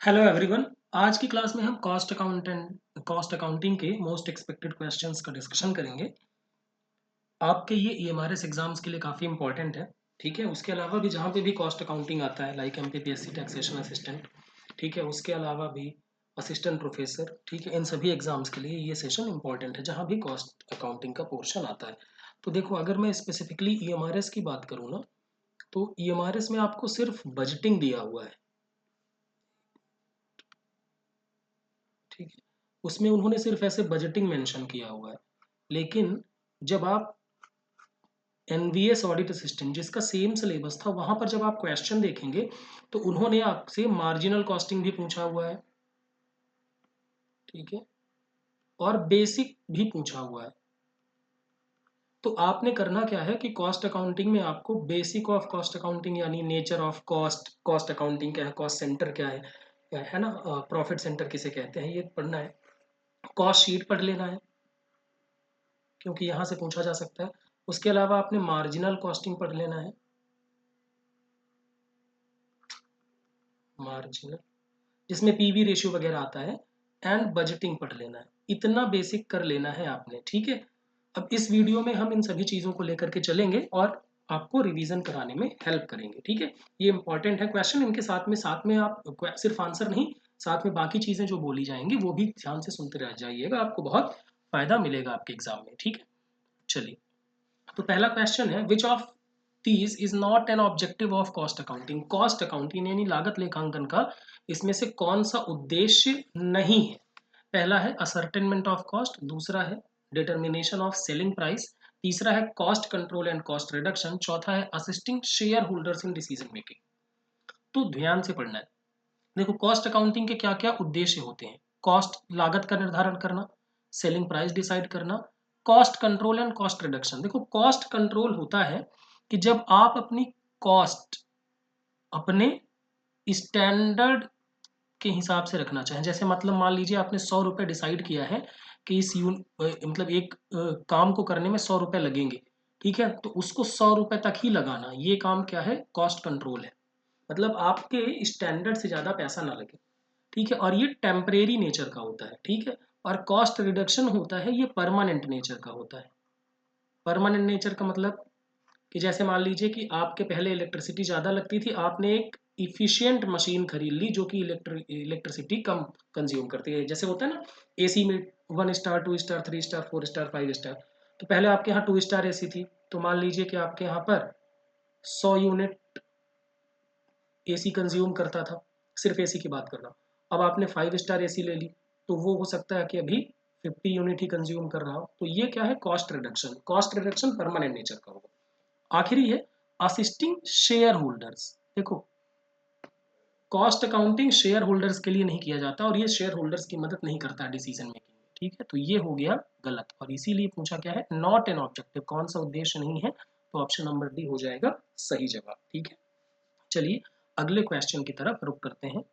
Hello everyone. आज की class में हम कॉस्ट अकाउंटिंग के मोस्ट एक्सपेक्टेड क्वेश्चंस का डिस्कशन करेंगे। आपके ये ईएमआरएस एग्जाम्स के लिए काफ़ी इंपॉर्टेंट है। ठीक है, उसके अलावा भी जहाँ पे भी कॉस्ट अकाउंटिंग आता है लाइक एमपीपीएससी टैक्सेशन असिस्टेंट, ठीक है, उसके अलावा भी असिस्टेंट प्रोफेसर, ठीक है, इन सभी एग्जाम्स के लिए ये सेशन इंपॉर्टेंट है जहाँ भी कॉस्ट अकाउंटिंग का पोर्शन आता है। तो देखो, अगर मैं स्पेसिफिकली ईएमआरएस की बात करूँ ना, तो ईएमआरएस में आपको सिर्फ बजटिंग दिया हुआ है। ठीक है, उसमें उन्होंने सिर्फ ऐसे बजटिंग मेंशन किया हुआ है। लेकिन जब आप एनवीएस ऑडिट असिस्टेंट जिसका सेम सिलेबस था, वहां पर जब आप क्वेश्चन देखेंगे तो उन्होंने आपसे मार्जिनल कॉस्टिंग भी पूछा हुआ है, ठीक है, और बेसिक भी पूछा हुआ है। तो आपने करना क्या है कि कॉस्ट अकाउंटिंग में आपको बेसिक ऑफ कॉस्ट अकाउंटिंग यानी nature of cost, cost accounting क्या है, कॉस्ट सेंटर क्या है ना, प्रॉफिट सेंटर किसे कहते हैं, ये पढ़ना है। कॉस्ट शीट पढ़ लेना है क्योंकि यहाँ से पूछा जा सकता है। उसके अलावा आपने मार्जिनल कॉस्टिंग पढ़ लेना है, मार्जिनल जिसमें पीवी रेशियो वगैरह आता है, एंड बजटिंग पढ़ लेना है। इतना बेसिक कर लेना है आपने, ठीक है। अब इस वीडियो में हम इन सभी चीज़ों को लेकर के चलेंगे और आपको रिवीजन कराने में हेल्प करेंगे, ठीक है। ये इंपॉर्टेंट है क्वेश्चन, इनके साथ में आप सिर्फ आंसर नहीं, साथ में बाकी चीज़ें जो बोली जाएंगी वो भी ध्यान से सुनते रह जाइएगा, आपको बहुत फायदा मिलेगा आपके एग्जाम में, ठीक है। चलिए, तो पहला क्वेश्चन है, which of these is not an objective of cost accounting. Cost accounting यानी लागत लेखांकन का इसमें से कौन सा उद्देश्य नहीं है। पहला है असर्टेनमेंट ऑफ कॉस्ट, दूसरा है डिटर्मिनेशन ऑफ सेलिंग प्राइस, तीसरा है cost control and cost reduction, चौथा है assisting share holders in decision making. तो ध्यान से पढ़ना है। देखो, कॉस्ट अकाउंटिंग के क्या क्या उद्देश्य होते हैं। कॉस्ट लागत का निर्धारण करना, सेलिंग प्राइस डिसाइड करना, cost control and cost reduction. देखो, कॉस्ट कंट्रोल होता है कि जब आप अपनी कॉस्ट अपने स्टैंडर्ड के हिसाब से रखना चाहें। जैसे मतलब मान लीजिए आपने 100 रुपये डिसाइड किया है कि मतलब एक काम को करने में 100 रुपये लगेंगे, ठीक है, तो उसको 100 रुपये तक ही लगाना, ये काम क्या है, कॉस्ट कंट्रोल है। मतलब आपके स्टैंडर्ड से ज़्यादा पैसा ना लगे, ठीक है, और ये टेम्परेरी नेचर का होता है, ठीक है। और कॉस्ट रिडक्शन होता है, ये परमानेंट नेचर का होता है। परमानेंट नेचर का मतलब कि जैसे मान लीजिए कि आपके पहले इलेक्ट्रिसिटी ज़्यादा लगती थी, आपने एक इफिशियंट मशीन खरीद ली जो कि इलेक्ट्रिसिटी कम कंज्यूम करती है। जैसे होता है ना एसी में 1 star, 2 star, 3 star, 4 star, 5 star. तो पहले आपके यहाँ 2 स्टार एसी थी, तो मान लीजिए कि आपके यहाँ पर 100 यूनिट एसी कंज्यूम करता था, सिर्फ एसी की बात कर रहा हूँ। अब आपने 5 स्टार एसी ले ली, तो वो हो सकता है कि अभी 50 यूनिट ही कंज्यूम कर रहा हो। तो ये क्या है, cost reduction. Cost reduction permanent nature का होगा। आखिरी है असिस्टिंग शेयर होल्डर्स। देखो, कॉस्ट अकाउंटिंग शेयर होल्डर्स के लिए नहीं किया जाता और ये शेयर होल्डर्स की मदद नहीं करता डिसीजन मेकिंग में, ठीक है। तो ये हो गया गलत, और इसीलिए पूछा क्या है, नॉट एन ऑब्जेक्टिव, कौन सा उद्देश्य नहीं है, तो ऑप्शन नंबर डी हो जाएगा सही जवाब, ठीक है। चलिए अगले क्वेश्चन की तरफ रुक करते हैं।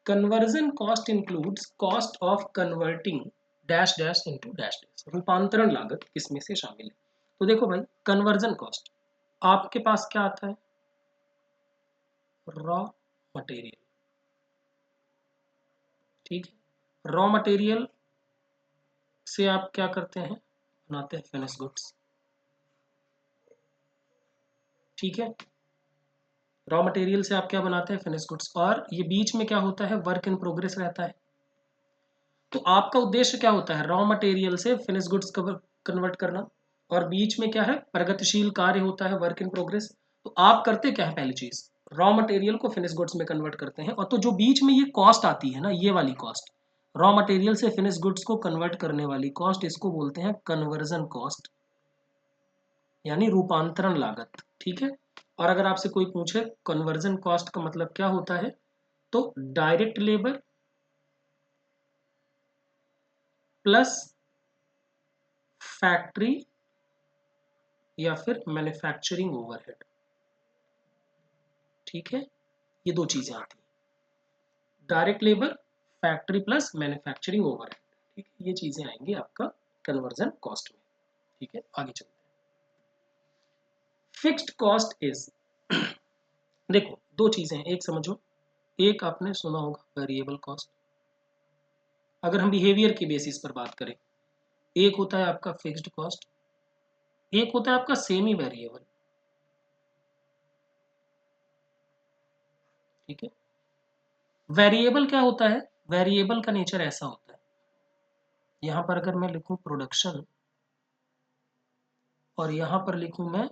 Conversion cost includes cost of converting dash dash into dash dash. रूपांतरण लागत किसमें से शामिल है। तो देखो भाई, कन्वर्जन कॉस्ट आपके पास क्या आता है, रॉ मटेरियल, ठीक है। रॉ मटेरियल से आप क्या करते हैं, बनाते हैं फिनिश गुड्स, ठीक है। रॉ मटेरियल से आप क्या बनाते हैं, फिनिश गुड्स, और ये बीच में क्या होता है, वर्क इन प्रोग्रेस रहता है। तो आपका उद्देश्य क्या होता है, रॉ मटेरियल से फिनिश गुड्स कन्वर्ट करना, और बीच में क्या है, प्रगतिशील कार्य होता है, वर्क इन प्रोग्रेस। तो आप करते क्या है, पहली चीज रॉ मटेरियल को फिनिश गुड्स में कन्वर्ट करते हैं, और तो जो बीच में ये कॉस्ट आती है ना, ये वाली कॉस्ट, रॉ मटेरियल से फिनिश गुड्स को कन्वर्ट करने वाली कॉस्ट, इसको बोलते हैं कन्वर्जन कॉस्ट, यानी रूपांतरण लागत, ठीक है। और अगर आपसे कोई पूछे कन्वर्जन कॉस्ट का मतलब क्या होता है, तो डायरेक्ट लेबर प्लस फैक्ट्री या फिर मैन्युफैक्चरिंग ओवरहेड, ठीक है। ये दो चीजें आती हैं, direct labour, factory plus manufacturing overhead, ठीक है। ये चीजें आएंगी आपका कन्वर्जन कॉस्ट में, ठीक है। आगे चलते हैं। फिक्स्ड कॉस्ट इज देखो, दो चीजें हैं, एक समझो, एक आपने सुना होगा वेरिएबल कॉस्ट। अगर हम बिहेवियर के बेसिस पर बात करें, एक होता है आपका फिक्स्ड कॉस्ट, एक होता है आपका सेमी वेरिएबल। ठीक है, वेरिएबल क्या होता है, वेरिएबल का नेचर ऐसा होता है, यहां पर अगर मैं लिखूं प्रोडक्शन और यहां पर लिखूं मैं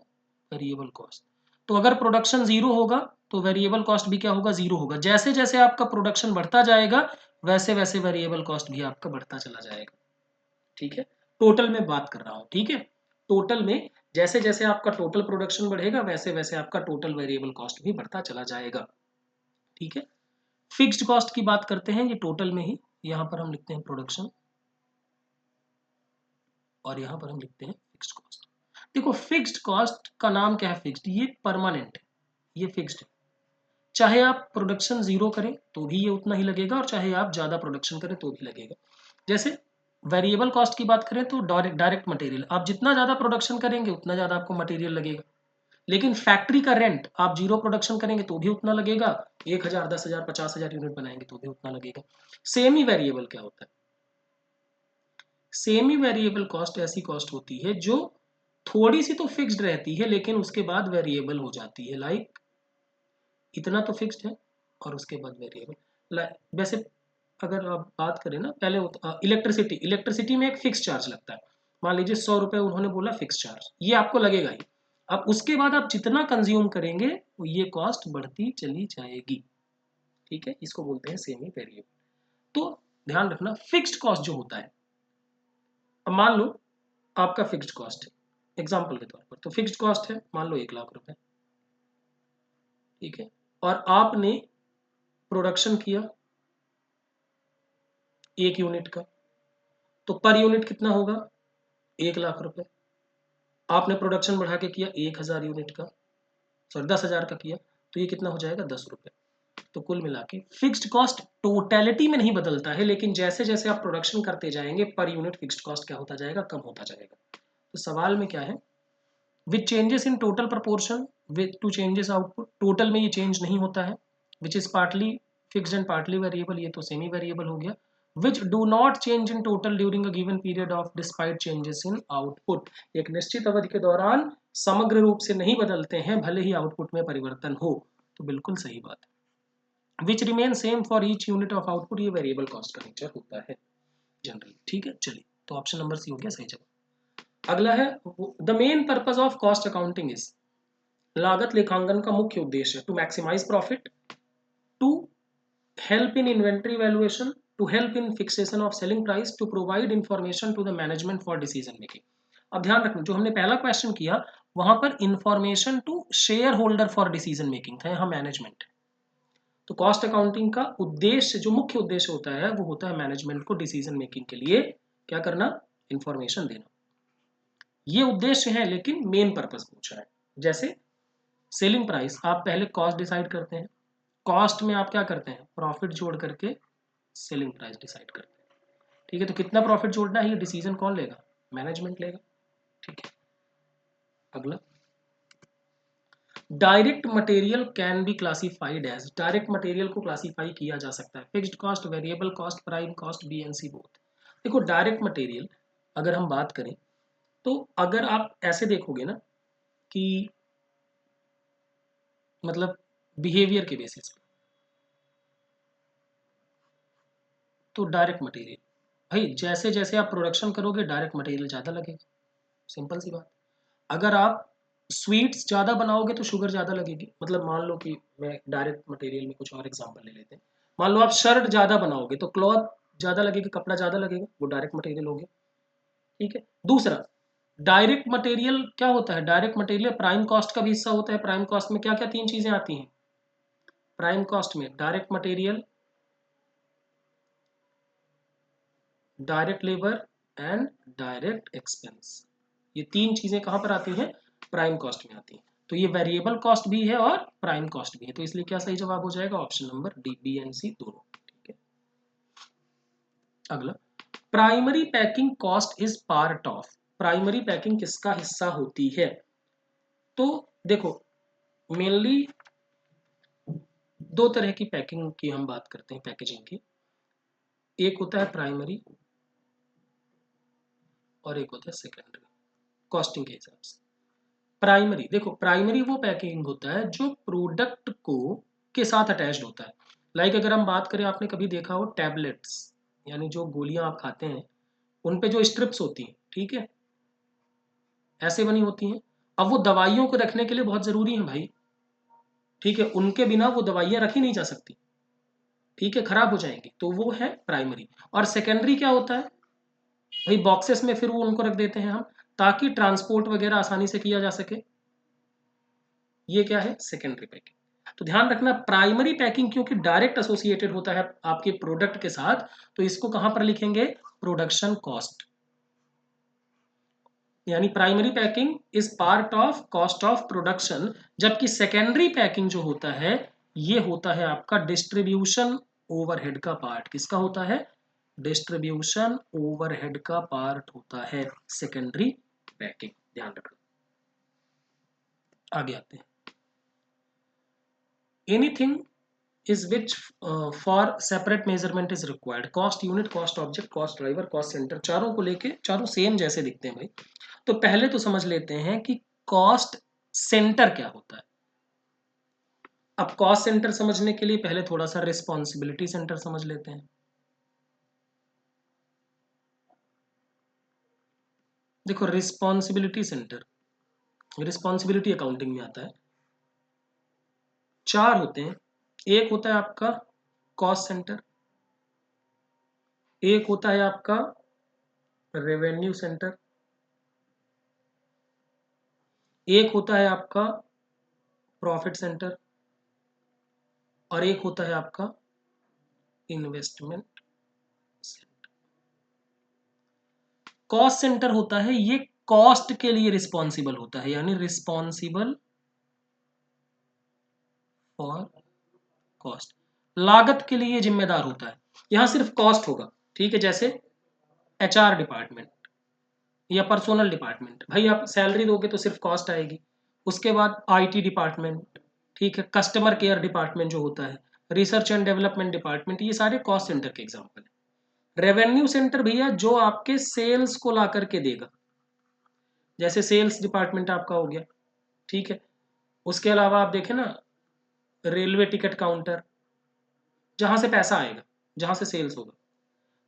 वेरिएबल कॉस्ट, तो अगर प्रोडक्शन जीरो होगा तो वेरिएबल कॉस्ट भी क्या होगा, जीरो होगा। जैसे जैसे आपका प्रोडक्शन बढ़ता जाएगा वैसे वैसे वेरिएबल कॉस्ट भी आपका बढ़ता चला जाएगा। ठीक है, टोटल में बात कर रहा हूं। ठीक है, टोटल में जैसे जैसे आपका टोटल प्रोडक्शन बढ़ेगा वैसे वैसे आपका टोटल वेरिएबल कॉस्ट भी बढ़ता चला जाएगा। ठीक है, फिक्स्ड कॉस्ट की बात करते हैं, ये टोटल में ही, यहां पर हम लिखते हैं प्रोडक्शन और यहां पर हम लिखते हैं फिक्स्ड कॉस्ट। देखो फिक्स्ड कॉस्ट का नाम क्या है, फिक्स्ड, ये परमानेंट है, ये फिक्स्ड है। चाहे आप प्रोडक्शन जीरो करें तो भी ये उतना ही लगेगा और चाहे आप ज्यादा प्रोडक्शन करें तो भी लगेगा। जैसे वेरिएबल कॉस्ट की बात करें तो डायरेक्ट मटेरियल, आप जितना ज्यादा प्रोडक्शन करेंगे उतना ज्यादा आपको मटेरियल लगेगा। लेकिन फैक्ट्री का रेंट आप जीरो प्रोडक्शन करेंगे तो भी उतना लगेगा, 1,000 10,000 50,000 यूनिट बनाएंगे तो भी उतना लगेगा। सेमी वेरिएबल क्या होता है, सेमी वेरिएबल कॉस्ट ऐसी कॉस्ट होती है जो थोड़ी सी तो फिक्स्ड रहती है लेकिन उसके बाद वेरिएबल हो जाती है। लाइक इतना तो फिक्स्ड है और उसके बाद वेरिएबल। वैसे अगर आप बात करें ना, पहले इलेक्ट्रिसिटी, इलेक्ट्रिसिटी में एक फिक्स चार्ज लगता है, मान लीजिए 100 रुपए उन्होंने बोला फिक्स चार्ज, ये आपको लगेगा ही। अब उसके बाद आप जितना कंज्यूम करेंगे ये कॉस्ट बढ़ती चली जाएगी। ठीक है, इसको बोलते हैं सेमी वेरिएबल। तो ध्यान रखना फिक्स्ड कॉस्ट जो होता है, अब मान लो आपका फिक्स्ड कॉस्ट है, एग्जाम्पल के तौर पर, तो फिक्स्ड कॉस्ट है मान लो 1,00,000 रुपए। ठीक है, और आपने प्रोडक्शन किया 1 यूनिट का, तो पर यूनिट कितना होगा, 1,00,000 रुपए। आपने प्रोडक्शन बढ़ा के किया 1,000 यूनिट का, सॉरी 10,000 का किया, तो ये कितना हो जाएगा, 10 रुपए। तो कुल मिला के फिक्स्ड कॉस्ट टोटलिटी में नहीं बदलता है, लेकिन जैसे जैसे आप प्रोडक्शन करते जाएंगे पर यूनिट फिक्स्ड कॉस्ट क्या होता जाएगा, कम होता जाएगा। तो सवाल में क्या है, विच changes in total proportion with to changes output, total में ये चेंज नहीं होता है, which is partly fixed and partly variable, ये तो सेमी वेरिएबल हो गया। Which do not change in total during a given period of despite changes in output, एक निश्चित अवधि के दौरान समग्र रूप से नहीं बदलते हैं भले ही आउटपुट में परिवर्तन हो। तो बिल्कुल सही बात है। Which remain same for each unit of output, ये वेरिएबल कॉस्ट का नेचर होता है जनरली। ठीक है, चलिए तो ऑप्शन नंबर सी हो गया सही जवाब। अगला है, the main purpose of cost accounting is, लागत लेखांकन का मुख्य उद्देश्य है to maximise profit, to help in inventory valuation, to help in fixation of selling price, to provide information to the management for decision making. अब ध्यान रखना, जो हमने पहला क्वेश्चन किया वहां पर information to share holder for decision making था, यहाँ मैनेजमेंट। तो कॉस्ट अकाउंटिंग का उद्देश्य, जो मुख्य उद्देश्य होता है वो होता है मैनेजमेंट को डिसीजन मेकिंग के लिए क्या करना, इंफॉर्मेशन देना। ये उद्देश्य है लेकिन मेन पर्पस पूछा है। जैसे सेलिंग प्राइस, आप पहले कॉस्ट डिसाइड करते हैं, कॉस्ट में आप क्या करते हैं, प्रॉफिट जोड़ करके सेलिंग प्राइस डिसाइड करते हैं। ठीक है, तो कितना प्रॉफिट जोड़ना है ये डिसीजन कौन लेगा, मैनेजमेंट लेगा। ठीक है, अगला, direct material can be classified as, direct material को क्लासिफाई किया जा सकता है, fixed cost, variable cost, prime cost, B and C both. देखो डायरेक्ट मटेरियल अगर हम बात करें तो अगर आप ऐसे देखोगे ना कि मतलब बिहेवियर के बेसिस पे, तो डायरेक्ट मटेरियल, भाई जैसे जैसे आप प्रोडक्शन करोगे डायरेक्ट मटेरियल ज़्यादा लगेगा, सिंपल सी बात। अगर आप स्वीट्स ज़्यादा बनाओगे तो शुगर ज़्यादा लगेगी। मतलब मान लो कि मैं डायरेक्ट मटेरियल में कुछ और एग्जांपल ले लेते हैं, मान लो आप शर्ट ज़्यादा बनाओगे तो क्लॉथ ज़्यादा लगेगी, कपड़ा ज़्यादा लगेगा, वो डायरेक्ट मटेरियल हो गया। ठीक है, दूसरा डायरेक्ट मटेरियल क्या होता है, डायरेक्ट मटेरियल प्राइम कॉस्ट का भी हिस्सा होता है। प्राइम कॉस्ट में क्या क्या तीन चीज़ें आती हैं, प्राइम कॉस्ट में direct material, direct labour and direct expense, ये तीन चीजें कहां पर आती हैं, प्राइम कॉस्ट में आती हैं। तो ये वेरिएबल कॉस्ट भी है और प्राइम कॉस्ट भी है, तो इसलिए क्या सही जवाब हो जाएगा, option number D, B and C दोनों। ठीक है, अगला, primary packing cost is part of, primary packing किसका हिस्सा होती है। तो देखो मेनली दो तरह की पैकिंग की हम बात करते हैं, पैकेजिंग की। एक होता है प्राइमरी और एक होता है सेकेंडरी, कॉस्टिंग के हिसाब से। प्राइमरी, देखो प्राइमरी वो पैकेजिंग होता है जो प्रोडक्ट को के साथ अटैच्ड होता है। लाइक अगर हम बात करें, आपने कभी देखा हो टैबलेट्स, यानी जो गोलियां आप खाते हैं उन पे जो स्ट्रिप्स होती हैं, ठीक है, ऐसे बनी होती हैं। अब वो दवाइयों को रखने के लिए बहुत जरूरी है भाई, ठीक है, उनके बिना वो दवाइयां रखी नहीं जा सकती, ठीक है, खराब हो जाएंगी, तो वो है प्राइमरी। और सेकेंडरी क्या होता है भाई, बॉक्सेस में फिर वो उनको रख देते हैं हम, ताकि ट्रांसपोर्ट वगैरह आसानी से किया जा सके। ये क्या है, सेकेंडरी पैकिंग। तो ध्यान रखना, प्राइमरी पैकिंग क्योंकि डायरेक्ट एसोसिएटेड होता है आपके प्रोडक्ट के साथ, तो इसको कहां पर लिखेंगे, प्रोडक्शन कॉस्ट, यानी primary packing is part of cost of production. जबकि सेकेंडरी पैकिंग जो होता है, ये होता है आपका डिस्ट्रीब्यूशन ओवरहेड का पार्ट। किसका होता है, डिस्ट्रीब्यूशन ओवरहेड का पार्ट होता है सेकेंडरी पैकिंग, ध्यान रखना। आगे आते हैं, anything is which for separate measurement is required, cost unit, cost object, cost driver, cost center, चारों को लेके, चारों सेम जैसे दिखते हैं भाई। तो पहले तो समझ लेते हैं कि कॉस्ट सेंटर क्या होता है। अब कॉस्ट सेंटर समझने के लिए पहले थोड़ा सा रिस्पॉन्सिबिलिटी सेंटर समझ लेते हैं। देखो रिस्पॉन्सिबिलिटी सेंटर, रिस्पॉन्सिबिलिटी अकाउंटिंग में आता है, चार होते हैं। एक होता है आपका कॉस्ट सेंटर, एक होता है आपका रेवेन्यू सेंटर, एक होता है आपका प्रॉफिट सेंटर, और एक होता है आपका इन्वेस्टमेंट सेंटर। कॉस्ट सेंटर होता है, ये कॉस्ट के लिए रिस्पॉन्सिबल होता है, यानी रिस्पॉन्सिबल फॉर कॉस्ट, लागत के लिए जिम्मेदार होता है। यहां सिर्फ कॉस्ट होगा, ठीक है, जैसे एचआर डिपार्टमेंट या पर्सोनल डिपार्टमेंट, भाई आप सैलरी दोगे तो सिर्फ कॉस्ट आएगी। उसके बाद आईटी डिपार्टमेंट, ठीक है, कस्टमर केयर डिपार्टमेंट जो होता है, रिसर्च एंड डेवलपमेंट डिपार्टमेंट, ये सारे कॉस्ट सेंटर के एग्जाम्पल है। रेवेन्यू सेंटर भैया जो आपके सेल्स को ला करके देगा, जैसे सेल्स डिपार्टमेंट आपका हो गया, ठीक है। उसके अलावा आप देखें ना, रेलवे टिकट काउंटर, जहां से पैसा आएगा, जहां से सेल्स होगा।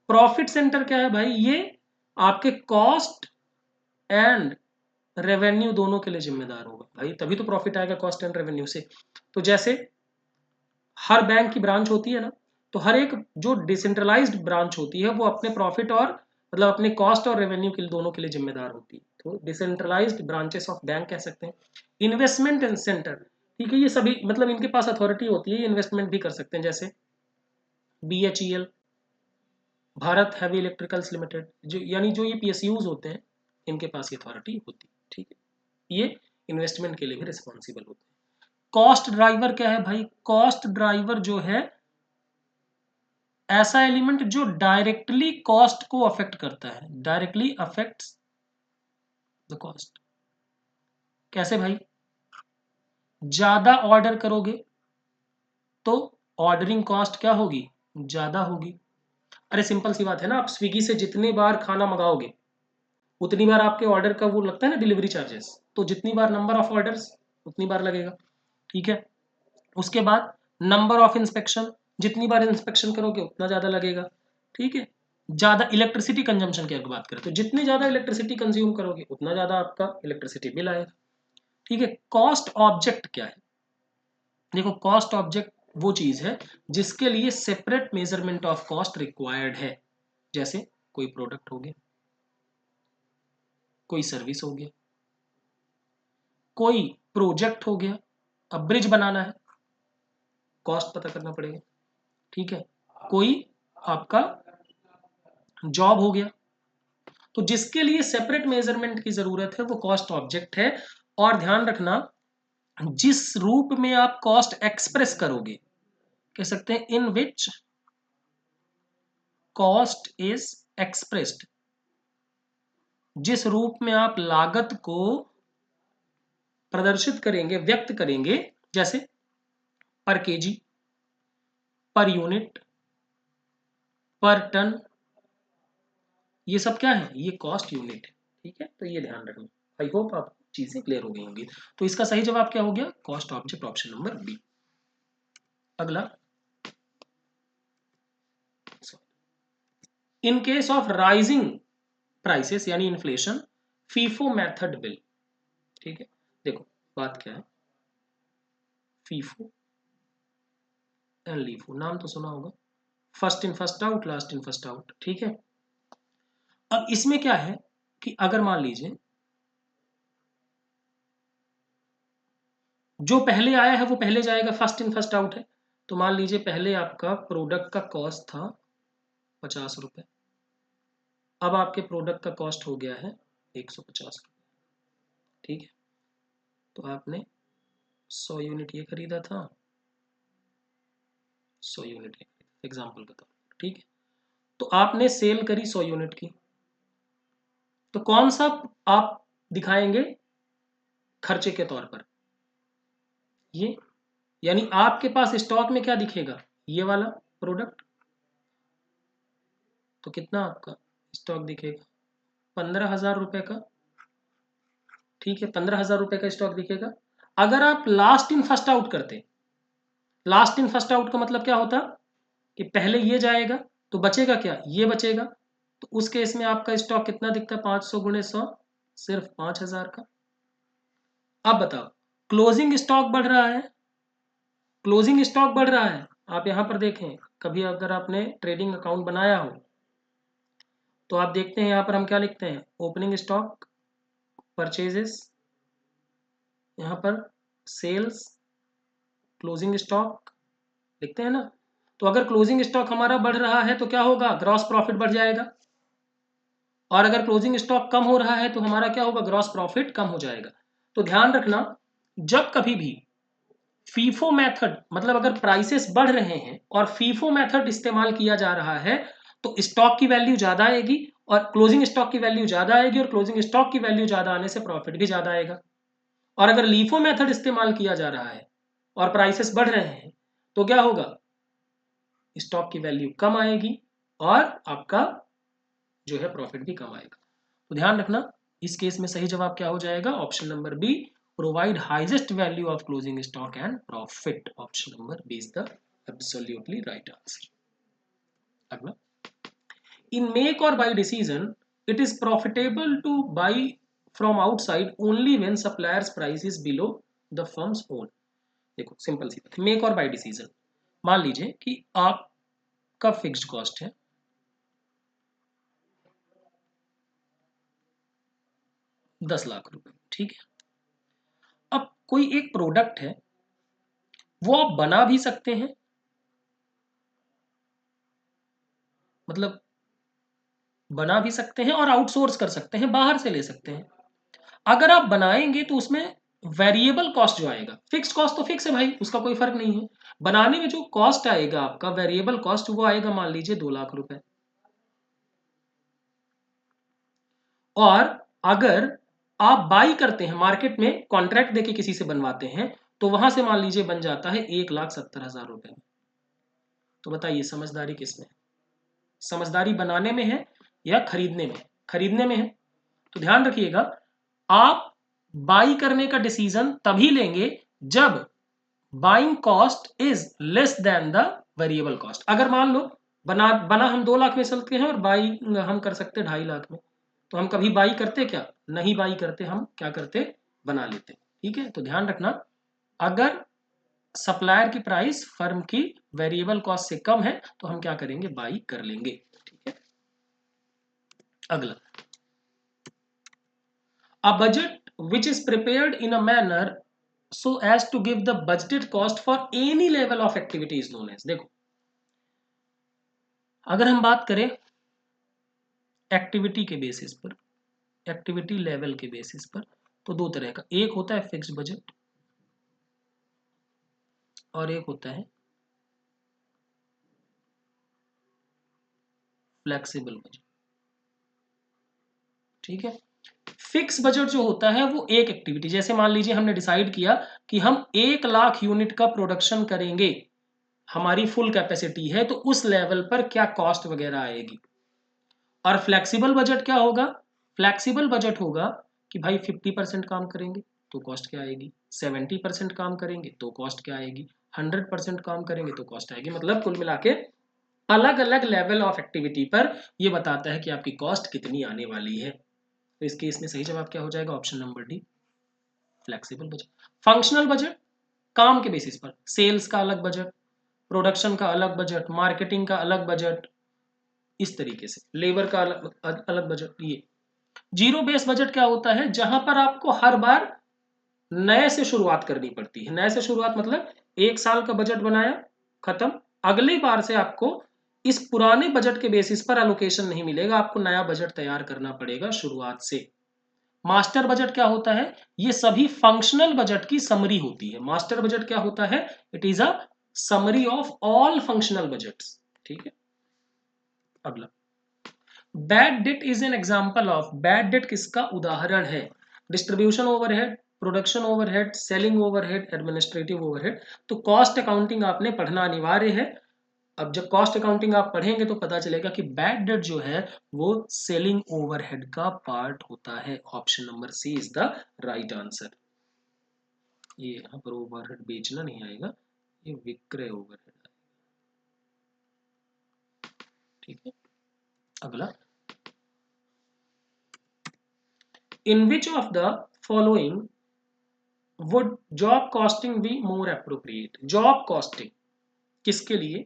प्रॉफिट सेंटर क्या है भाई, ये आपके कॉस्ट एंड रेवेन्यू दोनों के लिए जिम्मेदार होगा भाई, तभी तो प्रॉफिट आएगा कॉस्ट एंड रेवेन्यू से। तो जैसे हर बैंक की ब्रांच होती है ना, तो हर एक जो डिसेंट्रलाइज्ड ब्रांच होती है वो अपने प्रॉफिट और मतलब अपने कॉस्ट और रेवेन्यू के लिए दोनों के लिए जिम्मेदार होती है, तो डिसेंट्रलाइज्ड ब्रांचेस ऑफ बैंक कह सकते हैं। इन्वेस्टमेंट सेंटर, ठीक है, ये सभी मतलब इनके पास अथॉरिटी होती है, इन्वेस्टमेंट भी कर सकते हैं, जैसे BHEL, Bharat heavy electricals limited, जो यानी जो ये PSUs होते हैं, इनके पास ये अथॉरिटी होती है, ठीक है, ये इन्वेस्टमेंट के लिए भी रिस्पॉन्सिबल होते हैं। कॉस्ट ड्राइवर क्या है भाई, कॉस्ट ड्राइवर जो है ऐसा एलिमेंट जो डायरेक्टली कॉस्ट को अफेक्ट करता है, डायरेक्टली अफेक्ट्स द कॉस्ट। कैसे भाई, ज्यादा ऑर्डर करोगे तो ऑर्डरिंग कॉस्ट क्या होगी, ज्यादा होगी। अरे सिंपल सी बात है ना, आप स्विगी से जितनी बार खाना मंगाओगे उतनी बार आपके ऑर्डर का वो लगता है ना डिलीवरी चार्जेस, तो जितनी बार नंबर ऑफ ऑर्डर्स उतनी बार लगेगा, ठीक है। उसके बाद नंबर ऑफ इंस्पेक्शन, जितनी बार इंस्पेक्शन करोगे उतना ज्यादा लगेगा, ठीक है। ज्यादा इलेक्ट्रिसिटी कंजम्पशन की अगर बात करें, तो जितनी ज्यादा इलेक्ट्रिसिटी कंज्यूम करोगे उतना ज्यादा आपका इलेक्ट्रिसिटी बिल आएगा, ठीक है। कॉस्ट ऑब्जेक्ट क्या है, देखो कॉस्ट ऑब्जेक्ट वो चीज है जिसके लिए separate measurement of cost required है। जैसे कोई प्रोडक्ट हो गया, कोई सर्विस हो गया, कोई प्रोजेक्ट हो गया, अब ब्रिज बनाना है, कॉस्ट पता करना पड़ेगा, ठीक है। कोई आपका जॉब हो गया, तो जिसके लिए सेपरेट मेजरमेंट की जरूरत है वो कॉस्ट ऑब्जेक्ट है। और ध्यान रखना, जिस रूप में आप कॉस्ट एक्सप्रेस करोगे, कह सकते हैं इन विच कॉस्ट इज एक्सप्रेस्ड, जिस रूप में आप लागत को प्रदर्शित करेंगे, व्यक्त करेंगे, जैसे पर केजी, पर यूनिट, पर टन, ये सब क्या है, ये कॉस्ट यूनिट है। ठीक है, तो ये ध्यान रखना। आई होप आप चीजें क्लियर हो गई होंगी। तो इसका सही जवाब क्या हो गया, cost object, option number B. अगला, in case of rising prices यानी इन्फ्लेशन, फीफो मेथड विल। ठीक है, देखो बात क्या है, फीफो एंड लीफो, नाम तो सुना होगा, first in first out, last in first out. ठीक है, अब इसमें क्या है कि अगर मान लीजिए जो पहले आया है वो पहले जाएगा, फर्स्ट इन फर्स्ट आउट है। तो मान लीजिए पहले आपका प्रोडक्ट का कॉस्ट था 50 रुपए, अब आपके प्रोडक्ट का कॉस्ट हो गया है 150 रुपये। ठीक है, तो आपने 100 यूनिट ये खरीदा था, 100 यूनिट ये खरीदा एग्जाम्पल के तौर पर। ठीक है, तो आपने सेल करी 100 यूनिट की, तो कौन सा आप दिखाएंगे खर्चे के तौर पर, ये, यानी आपके पास स्टॉक में क्या दिखेगा, ये वाला प्रोडक्ट। तो कितना आपका स्टॉक दिखेगा, 15,000 रुपए का। ठीक है, 15,000 रुपए का स्टॉक दिखेगा। अगर आप लास्ट इन फर्स्ट आउट करते, लास्ट इन फर्स्ट आउट का मतलब क्या होता कि पहले ये जाएगा तो बचेगा क्या, ये बचेगा। तो उस केस में आपका स्टॉक कितना दिखता है, 500 गुणे 100, सिर्फ 5,000 का। अब बताओ, क्लोजिंग स्टॉक बढ़ रहा है, क्लोजिंग स्टॉक बढ़ रहा है। आप यहां पर देखें, कभी अगर आपने ट्रेडिंग अकाउंट बनाया हो तो आप देखते हैं यहाँ पर हम क्या लिखते हैं, ओपनिंग स्टॉक, परचेजेस, यहाँ पर सेल्स, क्लोजिंग स्टॉक लिखते हैं ना। तो अगर क्लोजिंग स्टॉक हमारा बढ़ रहा है तो क्या होगा, ग्रॉस प्रॉफिट बढ़ जाएगा। और अगर क्लोजिंग स्टॉक कम हो रहा है तो हमारा क्या होगा, ग्रॉस प्रॉफिट कम हो जाएगा। तो ध्यान रखना, जब कभी भी फीफो मेथड, मतलब अगर प्राइसेस बढ़ रहे हैं और फीफो मेथड इस्तेमाल किया जा रहा है तो स्टॉक की वैल्यू ज्यादा आएगी और क्लोजिंग स्टॉक की वैल्यू ज्यादा आएगी, और क्लोजिंग स्टॉक की वैल्यू ज्यादा आने से प्रॉफिट भी ज्यादा आएगा। और अगर लीफो मेथड इस्तेमाल किया जा रहा है और प्राइसेस बढ़ रहे हैं तो क्या होगा, स्टॉक की वैल्यू कम आएगी और आपका जो है प्रॉफिट भी कम आएगा। तो ध्यान रखना, इस केस में सही जवाब क्या हो जाएगा, option number B, provide highest value of closing stock and profit. Option number B is the absolutely right answer. अगला, in make or buy decision it is profitable to buy from outside only when supplier's price is below the firm's own. देखो simple सी बात, make or buy decision, मान लीजिए कि आपका fixed cost है 10 लाख रुपए। ठीक है, अब कोई एक प्रोडक्ट है वो आप बना भी सकते हैं, मतलब बना भी सकते हैं और आउटसोर्स कर सकते हैं, बाहर से ले सकते हैं। अगर आप बनाएंगे तो उसमें वेरिएबल कॉस्ट जो आएगा, फिक्स्ड कॉस्ट तो फिक्स है भाई, उसका कोई फर्क नहीं है। बनाने में जो कॉस्ट आएगा आपका वेरिएबल कॉस्ट, वो आएगा मान लीजिए 2 लाख रुपए। और अगर आप बाई करते हैं मार्केट में, कॉन्ट्रैक्ट देके किसी से बनवाते हैं, तो वहां से मान लीजिए बन जाता है 1,70,000 रुपए में। तो बताइए समझदारी किसमें है, समझदारी बनाने में है या खरीदने में, खरीदने में है। तो ध्यान रखिएगा, आप बाई करने का डिसीजन तभी लेंगे जब buying cost is less than the variable cost. अगर मान लो बना बना हम 2 लाख में चलते हैं और बाई हम कर सकते 2.5 लाख में, तो हम कभी बाई करते क्या, नहीं बाई करते, हम क्या करते, बना लेते। ठीक है, तो ध्यान रखना, अगर सप्लायर की प्राइस फर्म की वेरिएबल कॉस्ट से कम है तो हम क्या करेंगे, बाई कर लेंगे। ठीक है, अगला, a budget which is prepared in a manner so as to give the budgeted cost for any level of activity is known as। देखो अगर हम बात करें एक्टिविटी के बेसिस पर, एक्टिविटी लेवल के बेसिस पर, तो दो तरह का, एक होता है फिक्स्ड बजट और एक होता है फ्लेक्सिबल बजट। ठीक है, फिक्स बजट जो होता है वो एक एक्टिविटी, जैसे मान लीजिए हमने डिसाइड किया कि हम 1 लाख यूनिट का प्रोडक्शन करेंगे, हमारी फुल कैपेसिटी है तो उस लेवल पर क्या कॉस्ट वगैरह आएगी। और फ्लेक्सिबल बजट क्या होगा, फ्लेक्सिबल बजट होगा कि भाई 50% काम करेंगे तो कॉस्ट क्या आएगी, 70% काम करेंगे तो कॉस्ट क्या आएगी, 100% काम करेंगे तो कॉस्ट आएगी। मतलब कुल मिला के अलग अलग लेवल ऑफ एक्टिविटी पर यह बताता है कि आपकी कॉस्ट कितनी आने वाली है। तो इस केस में सही जवाब क्या हो जाएगा, option number D, flexible budget. Functional budget काम के बेसिस पर, सेल्स का अलग बजट, प्रोडक्शन का अलग बजट, मार्केटिंग का अलग बजट, इस तरीके से लेबर का अलग अलग बजट। ये जीरो बेस बजट क्या होता है, जहां पर आपको हर बार नए से शुरुआत करनी पड़ती है। नए से शुरुआत मतलब एक साल का बजट बनाया, खत्म, अगली बार से आपको इस पुराने बजट के बेसिस पर एलोकेशन नहीं मिलेगा, आपको नया बजट तैयार करना पड़ेगा शुरुआत से। मास्टर बजट क्या होता है, ये सभी फंक्शनल बजट की समरी होती है। मास्टर बजट क्या होता है, it is a summary of all functional budgets. ठीक है, अगला bad debt is an example of, bad debt किसका उदाहरण है, distribution overhead, production overhead, selling overhead, administrative overhead. तो कॉस्ट अकाउंटिंग आपने पढ़ना अनिवार्य है। अब जब कॉस्ट अकाउंटिंग आप पढ़ेंगे तो पता चलेगा कि बैड डेट जो है वो सेलिंग ओवरहेड का पार्ट होता है। Option number C is the right answer. ये यहाँ पर ओवरहेड बेचना नहीं आएगा, ये विक्रय ओवरहेड आएगा। ठीक है, अगला in which of the following would job costing be more appropriate, job costing किसके लिए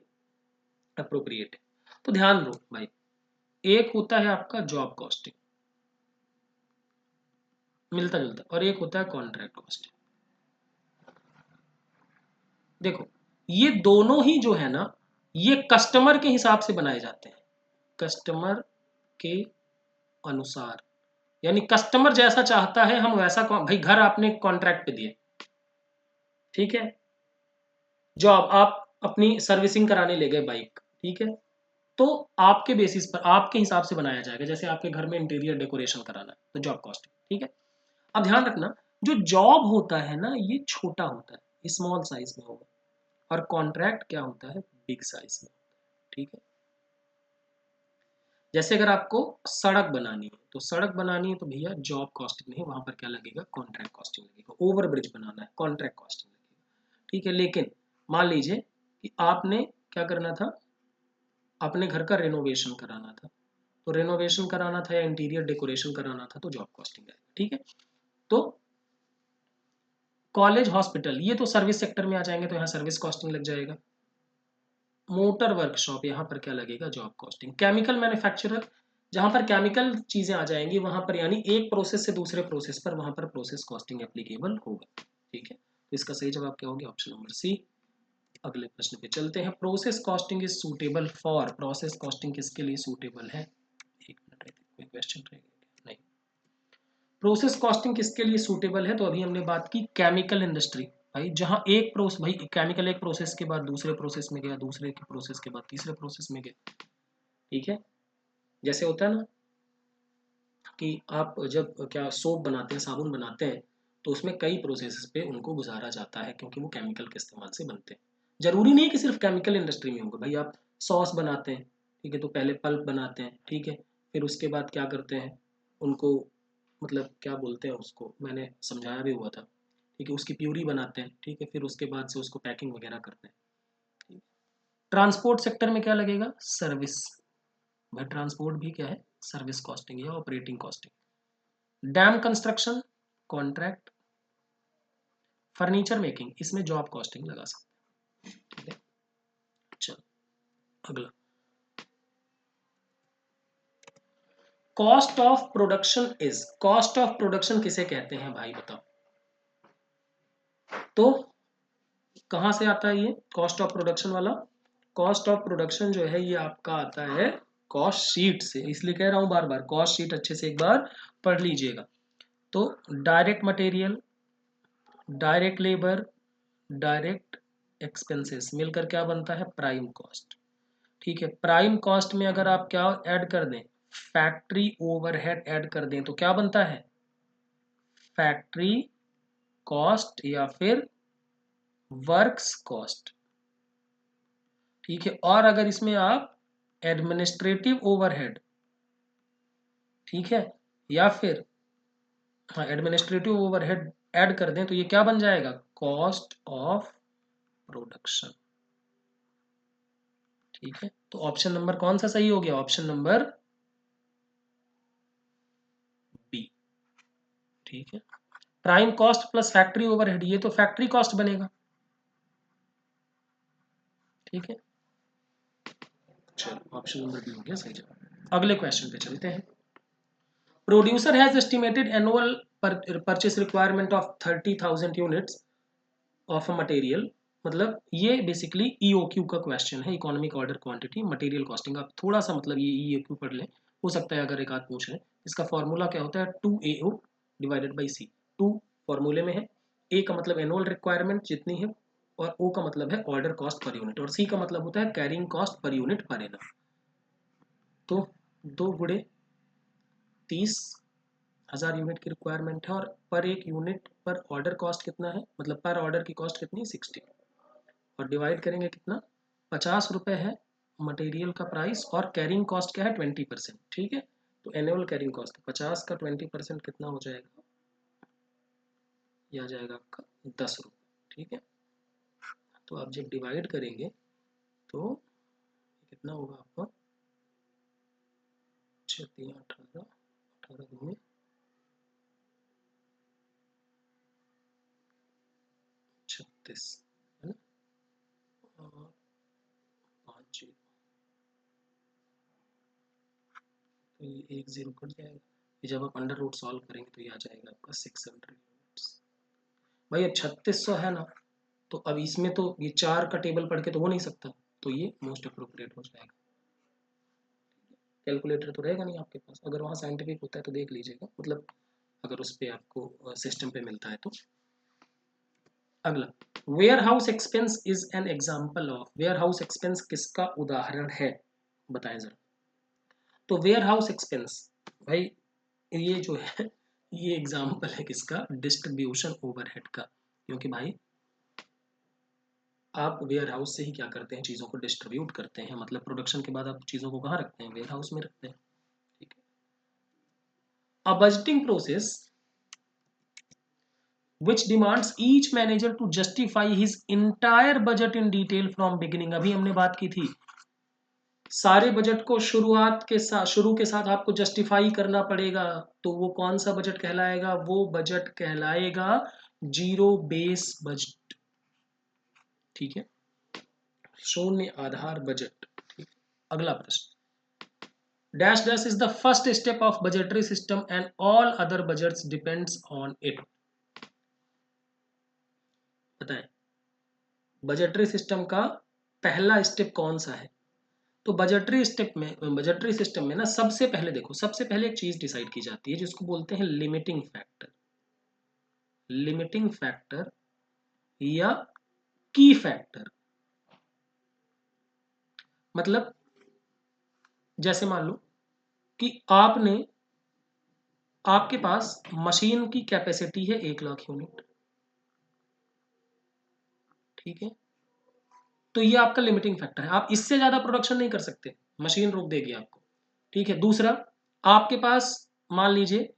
अप्रोप्रिएट है। तो ध्यान दो भाई, एक होता है आपका जॉब कॉस्टिंग, मिलता जुलता, और एक होता है कॉन्ट्रैक्ट कॉस्टिंग। देखो ये दोनों ही जो है ना, ये कस्टमर के हिसाब से बनाए जाते हैं, कस्टमर के अनुसार। यानी कस्टमर जैसा चाहता है हम वैसा, भाई घर आपने कॉन्ट्रैक्ट पे दिए, ठीक है, जॉब आप अपनी सर्विसिंग कराने ले गए बाइक, ठीक है, तो आपके बेसिस पर आपके हिसाब से बनाया जाएगा। जैसे आपके घर में इंटीरियर डेकोरेशन कराना है तो जॉब कॉस्ट, ठीक है। अब ध्यान रखना, जो जॉब होता है ना ये छोटा होता है, स्मॉल साइज में होगा, और कॉन्ट्रैक्ट क्या होता है, बिग साइज में, ठीक है। जैसे अगर आपको सड़क बनानी है तो सड़क बनानी है तो भैया जॉब कॉस्टिंग नहीं, वहां पर क्या लगेगा, कॉन्ट्रैक्ट कॉस्टिंग लगेगा। ओवर ब्रिज बनाना है, कॉन्ट्रैक्ट कॉस्टिंग लगेगा, ठीक है। लेकिन मान लीजिए कि आपने क्या करना था, अपने घर का रेनोवेशन कराना था, तो रेनोवेशन कराना था या इंटीरियर डेकोरेशन कराना था तो जॉब कॉस्टिंग आएगा, ठीक है। तो कॉलेज, हॉस्पिटल, ये तो सर्विस सेक्टर में आ जाएंगे तो यहाँ सर्विस कॉस्टिंग लग जाएगा। मोटर वर्कशॉप, यहाँ पर क्या लगेगा, जॉब कॉस्टिंग। केमिकल मैन्युफैक्चरर, जहाँ पर केमिकल चीजें आ जाएंगी वहां पर, यानी एक प्रोसेस से दूसरे प्रोसेस पर, वहां पर प्रोसेस कॉस्टिंग एप्लीकेबल होगा, ठीक है। तो इसका सही जवाब क्या हो गया, ऑप्शन नंबर सी। अगले प्रश्न पे चलते हैं। Process costing is suitable for, process costing किसके लिए सूटेबल है, एक मिनट कोई क्वेश्चन रहेगा नहीं। प्रोसेस कॉस्टिंग किसके लिए सूटेबल है, तो अभी हमने बात की केमिकल इंडस्ट्री, भाई जहां एक प्रोसेस, भाई केमिकल एक प्रोसेस के बाद दूसरे प्रोसेस में गया, दूसरे के प्रोसेस के बाद तीसरे प्रोसेस में गया, ठीक है। जैसे होता है ना कि आप जब क्या सोप बनाते हैं, साबुन बनाते हैं, तो उसमें कई प्रोसेस पे उनको गुजारा जाता है क्योंकि वो केमिकल के इस्तेमाल से बनते हैं। जरूरी नहीं है कि सिर्फ केमिकल इंडस्ट्री में होगा, भाई आप सॉस बनाते हैं, ठीक है, तो पहले पल्प बनाते हैं, ठीक है, फिर उसके बाद क्या करते हैं उनको, मतलब क्या बोलते हैं उसको, मैंने समझाया भी हुआ था, ठीक है, उसकी प्यूरी बनाते हैं, ठीक है, फिर उसके बाद से उसको पैकिंग वगैरह करते हैं। ट्रांसपोर्ट सेक्टर में क्या लगेगा, सर्विस, भाई ट्रांसपोर्ट भी क्या है, सर्विस कॉस्टिंग या operating costing. Dam construction, contract. Furniture making, इसमें जॉब कॉस्टिंग लगा सकते हैं, ठीक है। चलो अगला, cost of production is, cost of production किसे कहते हैं भाई बताओ। तो कहां से आता है ये कॉस्ट ऑफ प्रोडक्शन वाला, कॉस्ट ऑफ प्रोडक्शन जो है ये आपका आता है कॉस्ट शीट से, इसलिए कह रहा हूं बार बार कॉस्ट शीट अच्छे से एक बार पढ़ लीजिएगा। तो direct material, direct labour, direct expenses मिलकर क्या बनता है, प्राइम कॉस्ट, ठीक है। प्राइम कॉस्ट में अगर आप क्या ऐड कर दें, फैक्ट्री ओवरहेड ऐड कर दें तो क्या बनता है, फैक्ट्री कॉस्ट या फिर वर्क्स कॉस्ट, ठीक है, और अगर इसमें आप एडमिनिस्ट्रेटिव ओवरहेड, ठीक है, या फिर हाँ एडमिनिस्ट्रेटिव ओवरहेड ऐड कर दें तो ये क्या बन जाएगा, कॉस्ट ऑफ प्रोडक्शन। ठीक है, तो ऑप्शन नंबर कौन सा सही हो गया, ऑप्शन नंबर बी। ठीक है, prime cost plus factory overhead, ये तो फैक्ट्री कॉस्ट बनेगा। ठीक है, चलो ऑप्शन नंबर बी हो गया सही जवाब। अगले क्वेश्चन पे चलते हैं। Producer has estimated annual purchase requirement of 30,000 units of a material. मतलब ये बेसिकली ईओक्यू का क्वेश्चन है, economic order quantity material costing. आप थोड़ा सा मतलब ये ईओक्यू पढ़ लें, हो सकता है अगर एक आध पूछ लें। इसका फॉर्मूला क्या होता है, 2AO डिवाइडेड बाई सी। 2 फॉर्मूले में है, ए का मतलब एनुअल रिक्वायरमेंट जितनी है, और ओ का मतलब है ऑर्डर कॉस्ट पर यूनिट, और सी का मतलब होता है carrying cost per unit per annum. तो 2 गुणे 30,000 यूनिट की रिक्वायरमेंट है, और पर एक यूनिट पर ऑर्डर कॉस्ट कितना है, मतलब पर ऑर्डर की कॉस्ट कितनी है 60, और डिवाइड करेंगे कितना, 50 रुपए है मटेरियल का प्राइस, और कैरिंग कॉस्ट क्या है 20%। ठीक है, तो एनुअल कैरिंग कॉस्ट 50 का 20% कितना हो जाएगा, यह आ जाएगा आपका 10 रुपये। ठीक है, तो आप जब डिवाइड करेंगे तो कितना होगा आपका, 6 18 18 में 36 है ना, और 5 जीरो, तो ये 1 जीरो कट जाएगा। ये जब आप अंडर रूट सॉल्व करेंगे तो ये आ जाएगा आपका 600 यूनिट्स। भाई अब 3600 है ना, तो अब इसमें तो ये 4 का टेबल पढ़ के तो हो नहीं सकता, तो ये मोस्ट अप्रोप्रिएट हो जाएगा। कैलकुलेटर तो रहेगा नहीं आपके पास, अगर वहाँ साइंटिफिक होता है तो देख लीजिएगा, मतलब अगर उस पर आपको सिस्टम पे मिलता है तो। अगला, warehouse expense is an example of, warehouse expense किसका उदाहरण है, बताएं जरा। तो वेयर हाउस एक्सपेंस भाई ये जो है ये एग्जाम्पल है किसका, डिस्ट्रीब्यूशन ओवरहेड का। क्योंकि भाई आप वेयर हाउस से ही क्या करते हैं, चीज़ों को डिस्ट्रीब्यूट करते हैं, मतलब प्रोडक्शन के बाद आप चीज़ों को कहाँ रखते हैं, वेयर हाउस में रखते हैं। ठीक है, a budgeting process which demands each manager to justify his entire budget in detail from beginning। अभी हमने बात की थी, सारे बजट को शुरू के साथ आपको जस्टिफाई करना पड़ेगा, तो वो कौन सा बजट कहलाएगा, वो बजट कहलाएगा जीरो बेस बजट। ठीक है, शून्य आधार बजट। ठीक, अगला प्रश्न, dash dash is the first step of budgetary system and all other budgets depends on it. बताएं, बजटरी सिस्टम का पहला स्टेप कौन सा है। तो बजटरी सिस्टम में ना सबसे पहले देखो, सबसे पहले एक चीज डिसाइड की जाती है जिसको बोलते हैं लिमिटिंग फैक्टर। लिमिटिंग फैक्टर या की फैक्टर, मतलब जैसे मान लो कि आपके पास मशीन की कैपेसिटी है 1 लाख यूनिट। ठीक है, तो ये आपका लिमिटिंग फैक्टर है, आप इससे ज्यादा प्रोडक्शन नहीं कर सकते, मशीन रोक देगी आपको। ठीक है, दूसरा, आपके पास मान लीजिए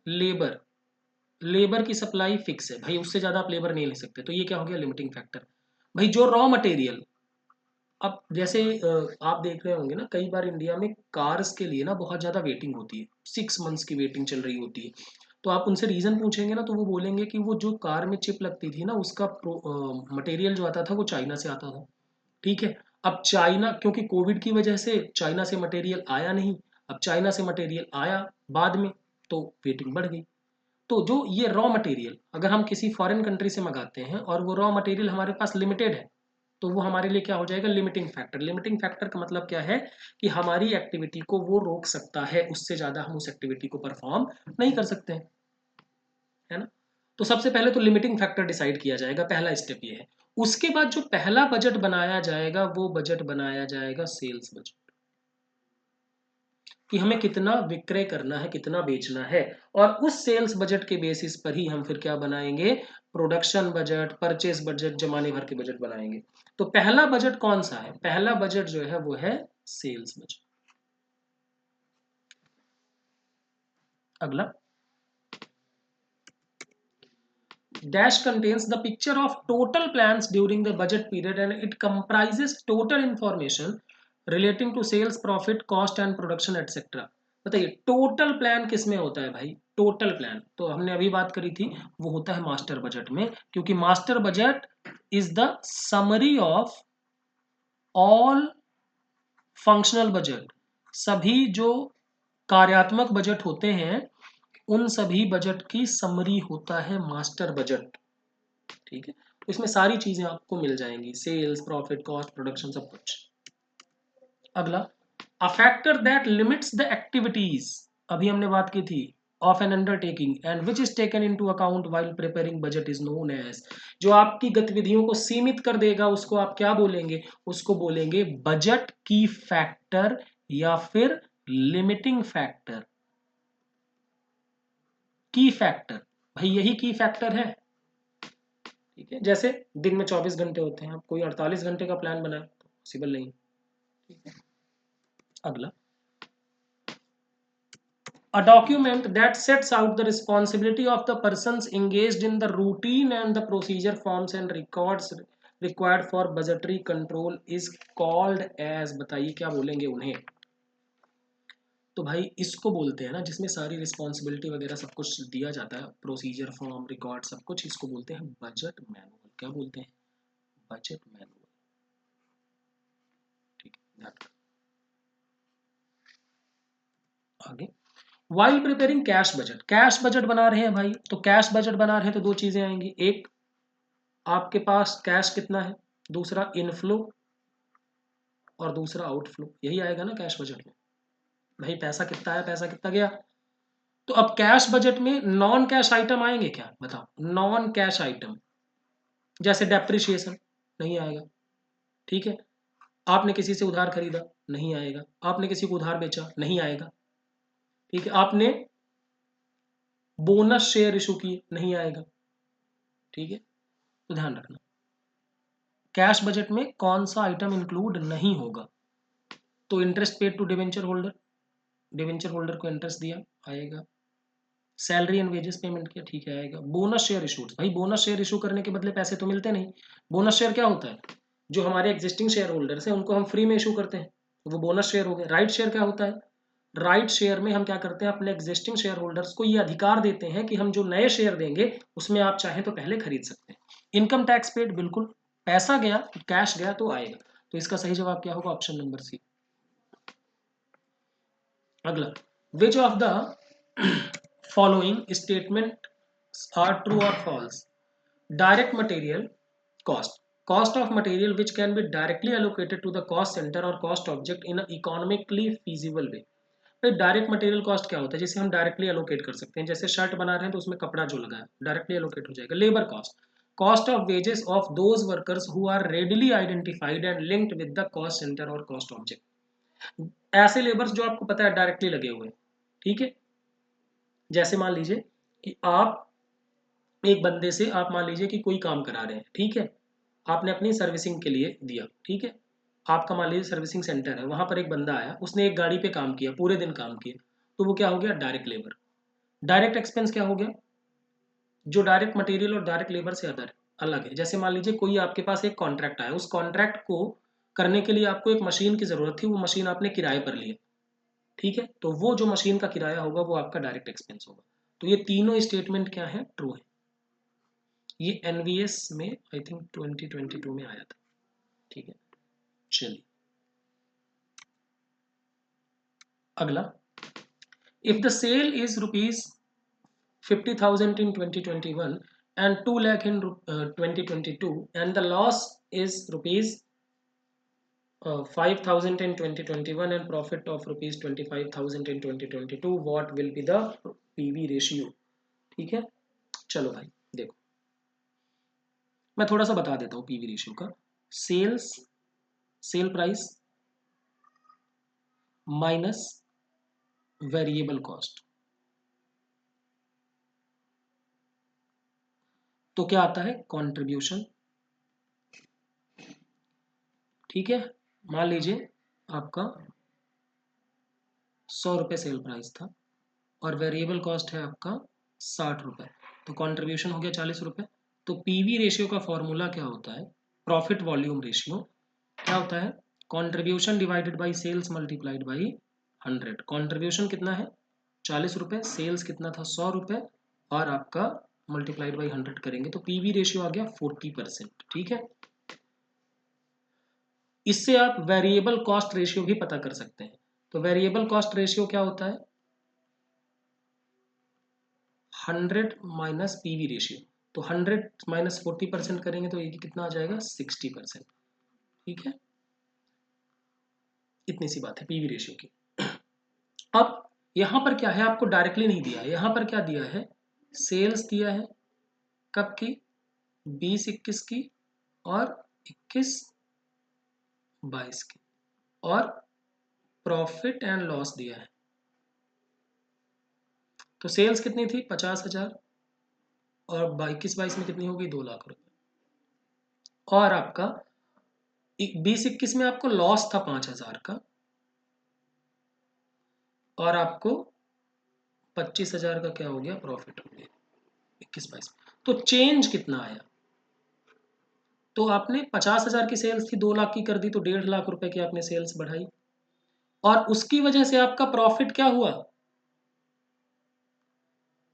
लेबर की सप्लाई फिक्स है भाई, उससे ज्यादा आप लेबर नहीं ले सकते, तो ये क्या हो गया, लिमिटिंग फैक्टर। भाई जो रॉ मटेरियल, अब जैसे आप देख रहे होंगे ना, कई बार इंडिया में कार्स के लिए ना बहुत ज्यादा वेटिंग होती है, 6 मंथ्स की वेटिंग चल रही होती है। तो आप उनसे रीजन पूछेंगे ना, तो वो बोलेंगे कि वो जो कार में चिप लगती थी ना, उसका मटेरियल जो आता था वो चाइना से आता था। ठीक है, अब चाइना, क्योंकि कोविड की वजह से चाइना से मटेरियल आया नहीं, अब चाइना से मटेरियल आया बाद में, तो वेटिंग बढ़ गई। तो जो ये रॉ मटेरियल अगर हम किसी फॉरेन कंट्री से मंगाते हैं और वो रॉ मटेरियल हमारे पास लिमिटेड है, तो वो हमारे लिए क्या हो जाएगा, लिमिटिंग फैक्टर। लिमिटिंग फैक्टर का मतलब क्या है कि हमारी एक्टिविटी को वो रोक सकता है, उससे ज्यादा हम उस एक्टिविटी को परफॉर्म नहीं कर सकते हैं, है ना। तो सबसे पहले तो लिमिटिंग फैक्टर डिसाइड किया जाएगा, पहला स्टेप ये है। उसके बाद जो पहला बजट बनाया जाएगा वो बजट बनाया जाएगा सेल्स बजट। कि हमें कितना विक्रय करना है, कितना बेचना है, और उस सेल्स बजट के बेसिस पर ही हम फिर क्या बनाएंगे, प्रोडक्शन बजट, परचेस बजट, जमाने भर के बजट बनाएंगे। तो पहला बजट कौन सा है, पहला बजट जो है वो है सेल्स बजट। अगला, dash contains the picture of total plans during the budget period and it comprises total information relating to sales, profit, cost and production etc। बताइए टोटल प्लान किस में होता है भाई, टोटल प्लान तो हमने अभी बात करी थी, वो होता है मास्टर बजट में, क्योंकि master budget is the summary of all functional budget. सभी जो कार्यात्मक बजट होते हैं उन सभी बजट की समरी होता है मास्टर बजट। ठीक है, तो इसमें सारी चीजें आपको मिल जाएंगी, सेल्स, प्रॉफिट, कॉस्ट, प्रोडक्शन, सब कुछ। अगला, a factor that limits the activities, अभी हमने बात की थी, of an undertaking and which is taken into account while preparing budget is known as. जो आपकी गतिविधियों को सीमित कर देगा उसको आप क्या बोलेंगे, उसको बोलेंगे बजट की फैक्टर या फिर लिमिटिंग फैक्टर। की फैक्टर, भाई यही की फैक्टर है। ठीक है, जैसे दिन में 24 घंटे होते हैं, आप कोई 48 घंटे का प्लान बनाए तो पॉसिबल नहीं। ठीक है, अगला, a document that sets out the responsibility of the persons engaged in the routine and the procedure forms and records required for budgetary control is called as, बताइए क्या बोलेंगे उन्हें। तो भाई इसको बोलते हैं ना, जिसमें सारी रिस्पॉन्सिबिलिटी वगैरह सब कुछ दिया जाता है, प्रोसीजर फॉर्म, रिकॉर्ड, सब कुछ, इसको बोलते हैं बजट मैनुअल। क्या बोलते हैं, बजट मैनुअल। ठीक है, आगे, while preparing cash budget, cash budget बना रहे हैं भाई, तो कैश बजट बना रहे हैं तो दो चीजें आएंगी, एक आपके पास कैश कितना है, दूसरा इनफ्लो और दूसरा आउटफ्लो, यही आएगा ना कैश बजट में। भाई पैसा कितना आया, पैसा कितना गया। तो अब कैश बजट में नॉन कैश आइटम आएंगे क्या, बताओ, नॉन कैश आइटम जैसे डेप्रिसिएशन नहीं आएगा। ठीक है, आपने किसी से उधार खरीदा, नहीं आएगा। आपने किसी को उधार बेचा, नहीं आएगा। ठीक है, आपने बोनस शेयर इशू किए, नहीं आएगा। ठीक है, तो ध्यान रखना कैश बजट में कौन सा आइटम इंक्लूड नहीं होगा। तो interest paid to debenture holder, debenture holder को इंटरेस्ट दिया, आएगा। सैलरी एंड वेजेस पेमेंट किया, ठीक है, आएगा। बोनस शेयर इशूड, भाई बोनस शेयर इशू करने के बदले पैसे तो मिलते नहीं। बोनस शेयर क्या होता है, जो हमारे एग्जिस्टिंग शेयर होल्डर्स हैं उनको हम फ्री में इशू करते हैं, वो बोनस शेयर हो गए। राइट शेयर क्या होता है, राइट शेयर में हम क्या करते हैं, अपने एग्जिस्टिंग शेयर होल्डर्स को ये अधिकार देते हैं कि हम जो नए शेयर देंगे उसमें आप चाहें तो पहले खरीद सकते हैं। इनकम टैक्स पेड, बिल्कुल, पैसा गया, कैश गया तो आएगा। तो इसका सही जवाब क्या होगा, ऑप्शन नंबर सी। अगला, which of the following statement are true और false. Direct material cost, cost of material which can be directly allocated to the cost center or cost object in an economically feasible way। तो direct material cost क्या होता है, जिसे हम directly allocate कर सकते हैं, जैसे शर्ट बना रहे हैं तो उसमें कपड़ा जो लगा है डायरेक्टली एलोकेट हो जाएगा। Labour cost, cost of wages of those workers who are readily identified and linked with the cost centre or cost object. ऐसे लेबर्स जो आपको पता है डायरेक्टली लगे हुए हैं। ठीक है, जैसे मान लीजिए कि आप एक बंदे से, आप मान लीजिए कि कोई काम करा रहे हैं, ठीक है, आपने अपनी सर्विसिंग के लिए दिया। ठीक है, आपका मान लीजिए सर्विसिंग सेंटर है, वहां पर एक बंदा आया, उसने एक गाड़ी पे काम किया, पूरे दिन काम किया, तो वो क्या हो गया, डायरेक्ट लेबर। डायरेक्ट एक्सपेंस क्या हो गया, जो डायरेक्ट मटेरियल और डायरेक्ट लेबर से अदर अलग है। जैसे मान लीजिए कोई आपके पास एक कॉन्ट्रैक्ट आया, उस कॉन्ट्रैक्ट को करने के लिए आपको एक मशीन की जरूरत थी, वो मशीन आपने किराए पर लिया। ठीक है, तो वो जो मशीन का किराया होगा वो आपका डायरेक्ट एक्सपेंस होगा। तो ये तीनों स्टेटमेंट क्या है, ट्रू है। ये एनवीएस में आई थिंक 2022 में आया था। ठीक है, चलिए अगला, if the sale is rupees 50,000 in 2021 and 2 lakh in 2022 and the loss is rupees 5,000 in 2021 and profit of rupees 25,000 in 2022, what will be the PV ratio. ठीक है, चलो भाई देखो, मैं थोड़ा सा बता देता हूँ पीवी रेशियो का। Sale price minus variable cost. तो क्या आता है? कंट्रीब्यूशन। ठीक है, मान लीजिए आपका 100 रुपये सेल प्राइस था और वेरिएबल कॉस्ट है आपका 60 रुपये, तो कंट्रीब्यूशन हो गया 40 रुपये। तो पीवी रेशियो का फॉर्मूला क्या होता है? प्रॉफिट वॉल्यूम रेशियो क्या होता है? Contribution divided by sales multiplied by 100। Contribution कितना है? 40 रुपये, सेल्स कितना था? 100 रुपये, और आपका मल्टीप्लाइड बाई 100 करेंगे तो पीवी रेशियो आ गया 40%। ठीक है, इससे आप वेरिएबल कॉस्ट रेशियो भी पता कर सकते हैं। तो वेरिएबल कॉस्ट रेशियो क्या होता है? 100 माइनस पीवी रेशियो। तो 100 माइनस 40% करेंगे तो ये कितना आ जाएगा? 60%। ठीक है, इतनी सी बात है पीवी रेशियो की। अब यहां पर क्या है? आपको डायरेक्टली नहीं दिया है, यहां पर क्या दिया है? सेल्स दिया है, कब की? 20-21 की और 21-22 की, और प्रॉफिट एंड लॉस दिया है। तो सेल्स कितनी थी? 50,000, और 21-22 में कितनी होगी? 2 लाख रुपए। और आपका 20-21 में आपको लॉस था 5,000 का, और आपको 25,000 का क्या हो गया? प्रॉफिट हो गया 21-22 में। तो चेंज कितना आया? तो आपने 50,000 की सेल्स थी, 2 लाख की कर दी, तो 1.5 लाख रुपए की आपने सेल्स बढ़ाई, और उसकी वजह से आपका प्रॉफिट क्या हुआ?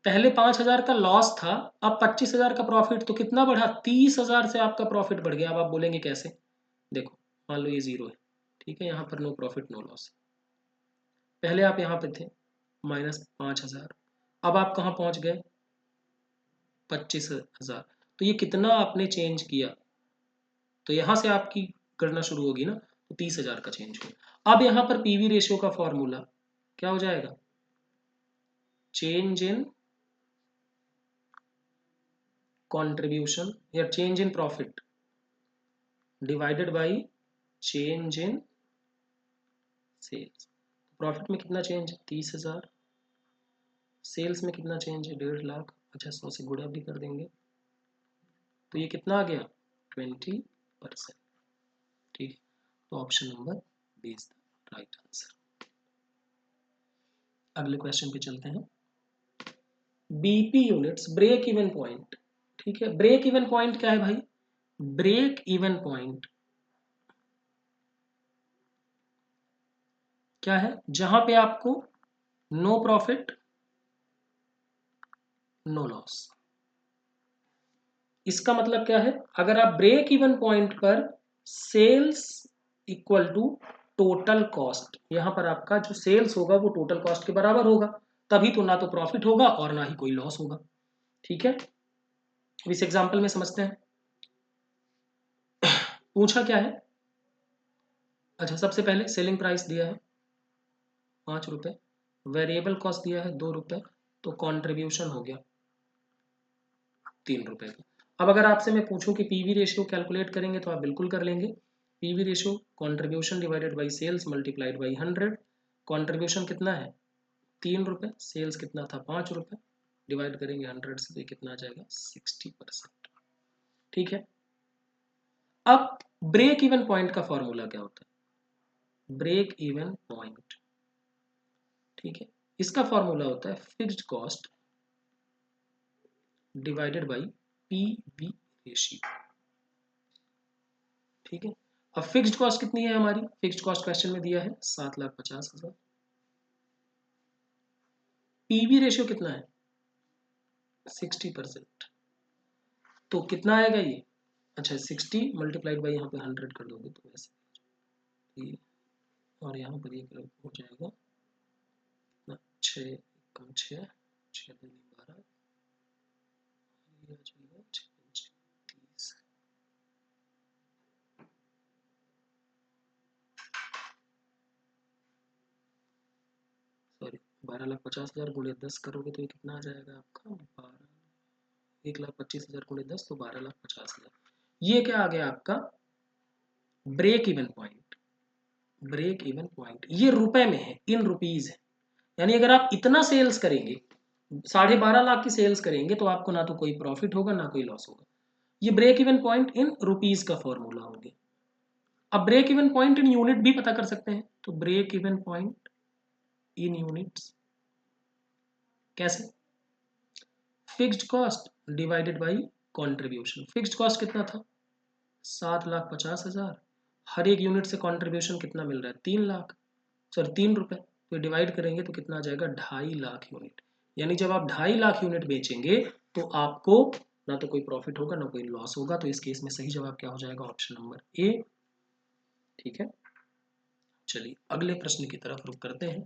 पहले 5,000 का लॉस था, अब 25,000 का प्रॉफिट, तो कितना बढ़ा? 30,000 से आपका प्रॉफिट बढ़ गया। अब आप बोलेंगे कैसे? देखो, मान लो ये जीरो है, ठीक है, यहाँ पर नो प्रॉफिट नो लॉस। पहले आप यहाँ पे थे -5,000, अब आप कहाँ पहुंच गए? 25,000। तो ये कितना आपने चेंज किया? तो यहाँ से आपकी गणना शुरू होगी ना, तो 30,000 का चेंज हुआ। अब यहाँ पर पीवी रेशियो का फॉर्मूला क्या हो जाएगा? चेंज इन कंट्रीब्यूशन या change in profit divided by change in sales. प्रॉफिट में कितना चेंज है? 30,000। सेल्स में कितना चेंज है? 1.5 लाख। अच्छा, 100 से गुणा भी कर देंगे तो ये कितना आ गया? 20%। ठीक है, तो option number B is the right answer. अगले क्वेश्चन पे चलते हैं। BP units break even point. ठीक है, ब्रेक इवन पॉइंट क्या है भाई? ब्रेक इवन पॉइंट क्या है? जहां पे आपको नो प्रॉफिट नो लॉस। इसका मतलब क्या है? अगर आप ब्रेक इवन पॉइंट पर sales equal to total cost, यहां पर आपका जो सेल्स होगा वो टोटल कॉस्ट के बराबर होगा, तभी तो ना तो प्रॉफिट होगा और ना ही कोई लॉस होगा। ठीक है, इस एग्जांपल में समझते हैं। पूछा क्या है? अच्छा, सबसे पहले सेलिंग प्राइस दिया है 5 रुपए, वेरिएबल कॉस्ट दिया है 2 रुपए, तो कंट्रीब्यूशन हो गया 3 रुपए का। अब अगर आपसे मैं पूछूं कि पीवी रेशियो कैलकुलेट करेंगे तो आप बिल्कुल कर लेंगे। PV ratio contribution divided by sales multiplied by 100। Contribution कितना है? 3 रुपए, सेल्स कितना था? 5 रुपए, डिवाइड करेंगे 100 से, तो कितना आ जाएगा? 60%। ठीक है, अब ब्रेक इवन पॉइंट का फॉर्मूला क्या होता है? ब्रेक इवन पॉइंट, ठीक है, इसका फॉर्मूला होता है fixed cost divided by PV ratio. ठीक है, अब फिक्स्ड कॉस्ट कितनी है हमारी? फिक्स्ड कॉस्ट क्वेश्चन में दिया है 7,50,000। पीवी रेशियो कितना है? 60%। तो कितना आएगा ये? अच्छा, 60 मल्टीप्लाइड बाई यहाँ पे 100 कर दोगे तो वैसे ये, और यहाँ पर ये हो जाएगा 6 कम 6, 6 दूनी 12, ये आ जाएगा 6 5 30। सॉरी, 12,50,000 गुणे 10 करोगे तो ये कितना आ जाएगा आपका? 1,25,000 गुणे 10 तो 12,50,000। ये क्या आ गया आपका? Break even point. Break even point ये रुपए में है, इन रुपीज है। यानी अगर आप इतना सेल्स करेंगे, 12.5 लाख की सेल्स करेंगे, तो आपको ना तो कोई प्रॉफिट होगा ना कोई लॉस होगा। ये break even point in rupees का फॉर्मूला हो गया। अब break even point in unit भी पता कर सकते हैं, तो break even point in units कैसे? Fixed cost divided by contribution. Fixed cost कितना था? 7,50,000। हर एक यूनिट से कंट्रीब्यूशन कितना मिल रहा है? 3 लाख, सॉरी 3 रुपए। तो डिवाइड करेंगे तो कितना आ जाएगा? 2.5 लाख यूनिट। यानी जब आप 2.5 लाख यूनिट बेचेंगे तो आपको ना तो कोई प्रॉफिट होगा ना कोई लॉस होगा। तो इस केस में सही जवाब क्या हो जाएगा? Option number A. ठीक है, चलिए अगले प्रश्न की तरफ रुख करते हैं।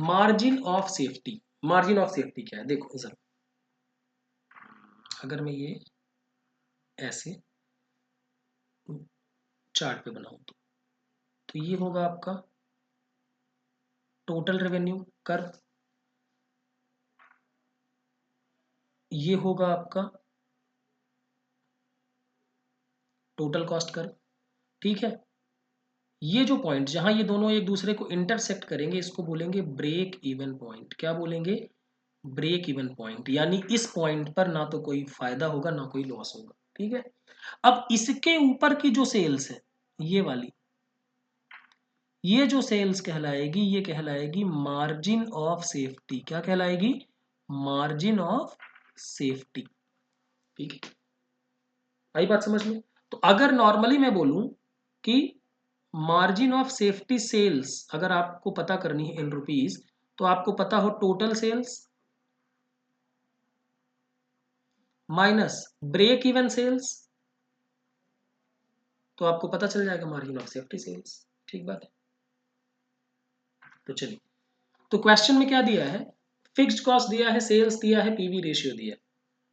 Margin of safety. Margin of safety क्या है? देखो जरा, अगर मैं ये ऐसे चार्ट पे बनाऊं तो ये होगा आपका टोटल रेवेन्यू कर्व, ये होगा आपका टोटल कॉस्ट कर्व। ठीक है, ये जो पॉइंट जहां ये दोनों एक दूसरे को इंटरसेक्ट करेंगे इसको बोलेंगे ब्रेक इवन पॉइंट। क्या बोलेंगे? Break even point. यानी इस पॉइंट पर ना तो कोई फायदा होगा ना कोई लॉस होगा। ठीक है, अब इसके ऊपर की जो सेल्स है, ये वाली, ये जो सेल्स कहलाएगी ये कहलाएगी मार्जिन ऑफ सेफ्टी। क्या कहलाएगी? Margin of safety. ठीक है, आई बात समझ में? तो अगर नॉर्मली मैं बोलूं कि मार्जिन ऑफ सेफ्टी सेल्स अगर आपको पता करनी है इन रुपीज, तो आपको पता हो total sales minus break even sales, तो आपको पता चल जाएगा मार्जिन ऑफ सेफ्टी सेल्स। ठीक बात है, तो चलिए, तो क्वेश्चन में क्या दिया है? फिक्स्ड कॉस्ट दिया है, सेल्स दिया है, पीवी रेशियो दिया है।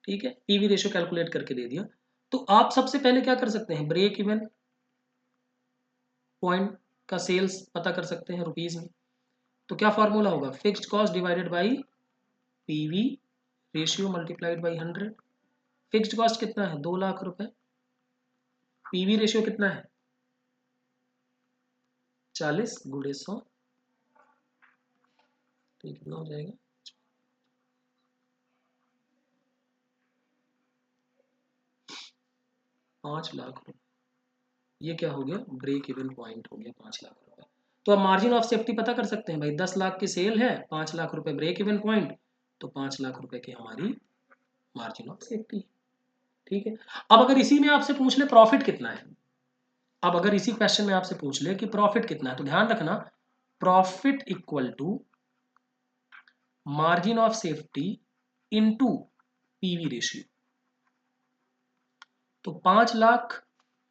ठीक है, पीवी रेशियो कैलकुलेट करके दे दिया। तो आप सबसे पहले क्या कर सकते हैं? ब्रेक इवन पॉइंट का सेल्स पता कर सकते हैं रुपीज में। तो क्या फॉर्मूला होगा? Fixed cost divided by PV ratio multiplied by 100। Fixed cost कितना है? 2 लाख रुपए। पीवी रेशियो कितना है? 40 गुणे 100, तो ये कितना हो जाएगा? 5 लाख रुपए। ये क्या हो गया? ब्रेक इवन पॉइंट हो गया 5 लाख रुपए। तो अब मार्जिन ऑफ सेफ्टी पता कर सकते हैं भाई, 10 लाख की सेल है, 5 लाख रुपए ब्रेक इवन पॉइंट, तो 5 लाख रुपए की हमारी मार्जिन ऑफ सेफ्टी। ठीक है, अब अगर इसी में आपसे पूछ ले प्रॉफिट कितना है, अब अगर इसी क्वेश्चन में आपसे पूछ ले कि प्रॉफिट कितना है, तो ध्यान रखना profit equal to margin of safety into PV ratio. तो 5 लाख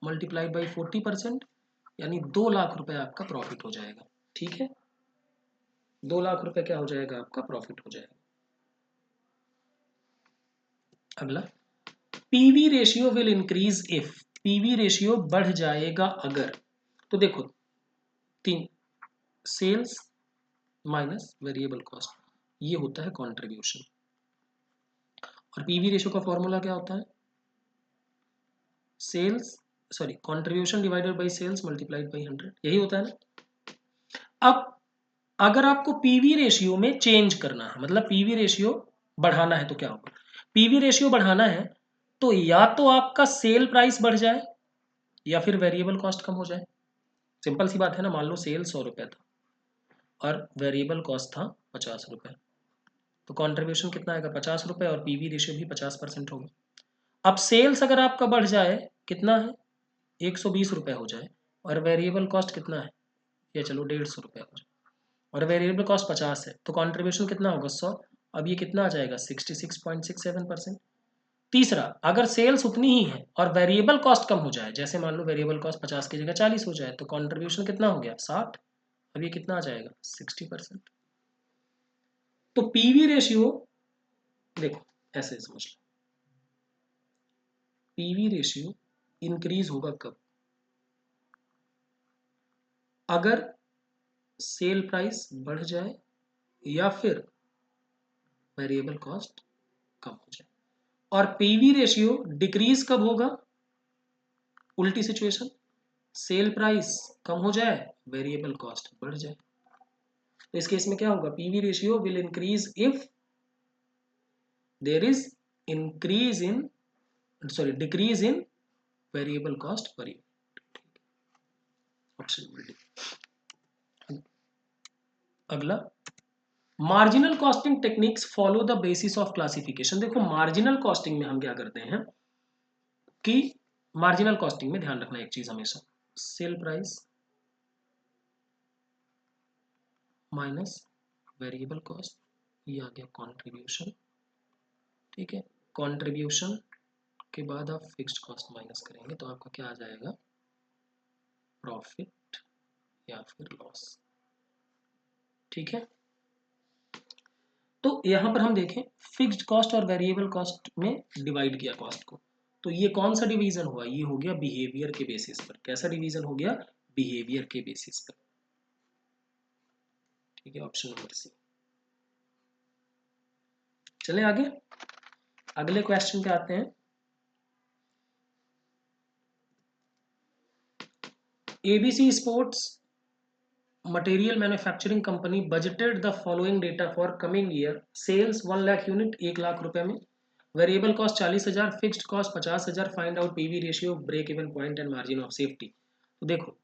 मल्टीप्लाइड बाई 40%, यानी 2 लाख रुपए आपका प्रॉफिट हो जाएगा। ठीक है, 2 लाख रुपए क्या हो जाएगा? आपका प्रॉफिट हो जाएगा। अगला, PV ratio will increase if. PV ratio बढ़ जाएगा अगर, तो देखो तीन, सेल्स माइनस वेरिएबल कॉस्ट, ये होता है कंट्रीब्यूशन। और पीवी रेशियो का फॉर्मूला क्या होता है? Sales, sorry contribution divided by sales multiplied by 100, यही होता है ना। अब अगर आपको पीवी रेशियो में चेंज करना है, मतलब पीवी रेशियो बढ़ाना है, तो क्या होगा? पीवी रेशियो बढ़ाना है तो या तो आपका सेल प्राइस बढ़ जाए या फिर वेरिएबल कॉस्ट कम हो जाए। सिंपल सी बात है ना, मान लो सेल 100 रुपए था और वेरिएबल कॉस्ट था 50 रुपए, तो कॉन्ट्रीब्यूशन कितना आएगा? 50 रुपए, और पीवी रेशियो भी 50% होगा। अब सेल्स अगर आपका बढ़ जाए, कितना है? 120 रुपए हो जाए, और वेरिएबल कॉस्ट कितना है? ये चलो 150 रुपए हो जाए, और वेरिएबल कॉस्ट 50 है, तो कॉन्ट्रीब्यूशन कितना होगा? 100। अब ये कितना आ जाएगा? 66.67%। तीसरा, अगर सेल्स उतनी ही है और वेरिएबल कॉस्ट कम हो जाए, जैसे मान लो वेरिएबल कॉस्ट 50 की जगह 40 हो जाए, तो कॉन्ट्रीब्यूशन कितना हो गया? 60। अब ये कितना आ जाएगा? 60%। तो पीवी रेशियो देखो ऐसे समझ लो, पीवी रेशियो इंक्रीज होगा कब? अगर सेल प्राइस बढ़ जाए या फिर वेरिएबल कॉस्ट कम हो जाए। और पीवी रेशियो डिक्रीज कब होगा? उल्टी सिचुएशन, सेल प्राइस कम हो जाए, वेरिएबल कॉस्ट बढ़ जाए। तो इस केस में क्या होगा, PV ratio will increase if there is increase in decrease in variable cost per unit. Option अगला, marginal costing techniques follow the basis of classification. देखो मार्जिनल कॉस्टिंग में हम क्या करते हैं कि मार्जिनल कॉस्टिंग में ध्यान रखना एक चीज हमेशा, sale price minus variable cost, ये आ गया कंट्रीब्यूशन, ठीक है। कंट्रीब्यूशन के बाद आप फिक्स्ड कॉस्ट माइनस करेंगे तो आपका क्या आ जाएगा, प्रॉफिट या फिर लॉस, ठीक है। तो यहां पर हम देखें फिक्स्ड कॉस्ट और वेरिएबल कॉस्ट में डिवाइड किया कॉस्ट को, तो ये कौन सा डिवीजन हुआ, ये हो गया बिहेवियर के बेसिस पर। कैसा डिवीजन हो गया, बिहेवियर के बेसिस पर, ठीक है। Option number C. चले आगे, अगले क्वेश्चन पे आते हैं। ABC sports material manufacturing company budgeted the following data for coming year, sales 1 lakh unit, 1 lakh रुपए में, variable cost 40,000, fixed cost 50,000, find out PV ratio, break even point and margin of safety. तो देखो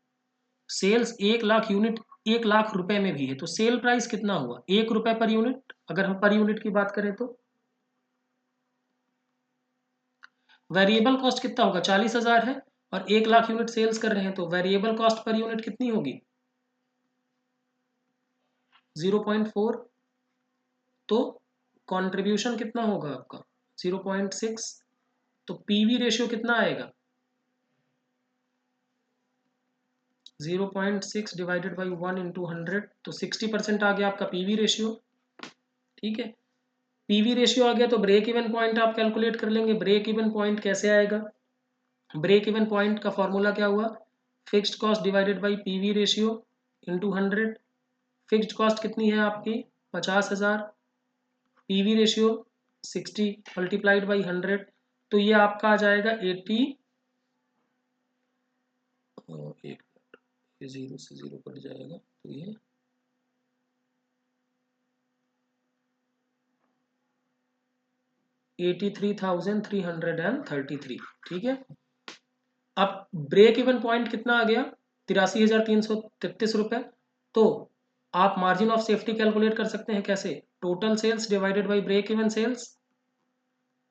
सेल्स 1 लाख यूनिट 1 लाख रुपए में भी है, तो sale price कितना हुआ, 1 रुपए पर यूनिट, अगर हम पर यूनिट की बात करें तो। वेरिएबल कॉस्ट कितना होगा, 40,000 है और 1 लाख यूनिट सेल्स कर रहे हैं, तो वेरिएबल कॉस्ट पर यूनिट कितनी होगी, 0.4। तो कंट्रीब्यूशन कितना होगा आपका 0.6, तो पीवी रेशियो कितना आएगा, 0.6 डिवाइडेड बाई 1 इंटू 100, तो 60% आ गया आपका पीवी रेशियो, ठीक है। पीवी रेशियो आ गया तो ब्रेक इवन पॉइंट आप कैलकुलेट कर लेंगे। ब्रेक इवन पॉइंट कैसे आएगा, ब्रेक इवन पॉइंट का फॉर्मूला क्या हुआ, fixed cost divided by PV ratio into 100। Fixed cost कितनी है आपकी 50,000, पीवी रेशियो 60 मल्टीप्लाइड बाई 100, तो ये आपका आ जाएगा 80, एक जीरो से जीरो कट जाएगा तो ये 83,333, ठीक है। अब ब्रेक इवन पॉइंट कितना आ गया 83,333 रुपए, तो आप मार्जिन ऑफ सेफ्टी कैलकुलेट कर सकते हैं कैसे, total sales divided by break even sales,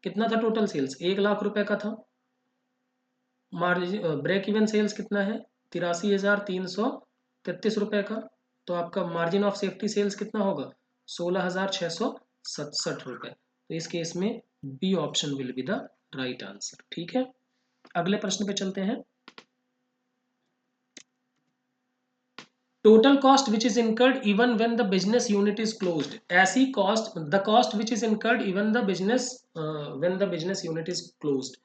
कितना था टोटल सेल्स 1 लाख रुपए का था, मार्जिन ब्रेक इवन सेल्स कितना है 83,333 रुपए का, तो आपका मार्जिन ऑफ सेफ्टी सेल्स कितना होगा 16,667 रुपए। तो इस केस में B option will be the right answer, ठीक है। अगले प्रश्न पे चलते हैं। Total cost which is incurred even when the business unit is closed, ऐसी cost, the cost which is incurred even the business when the business unit is closed,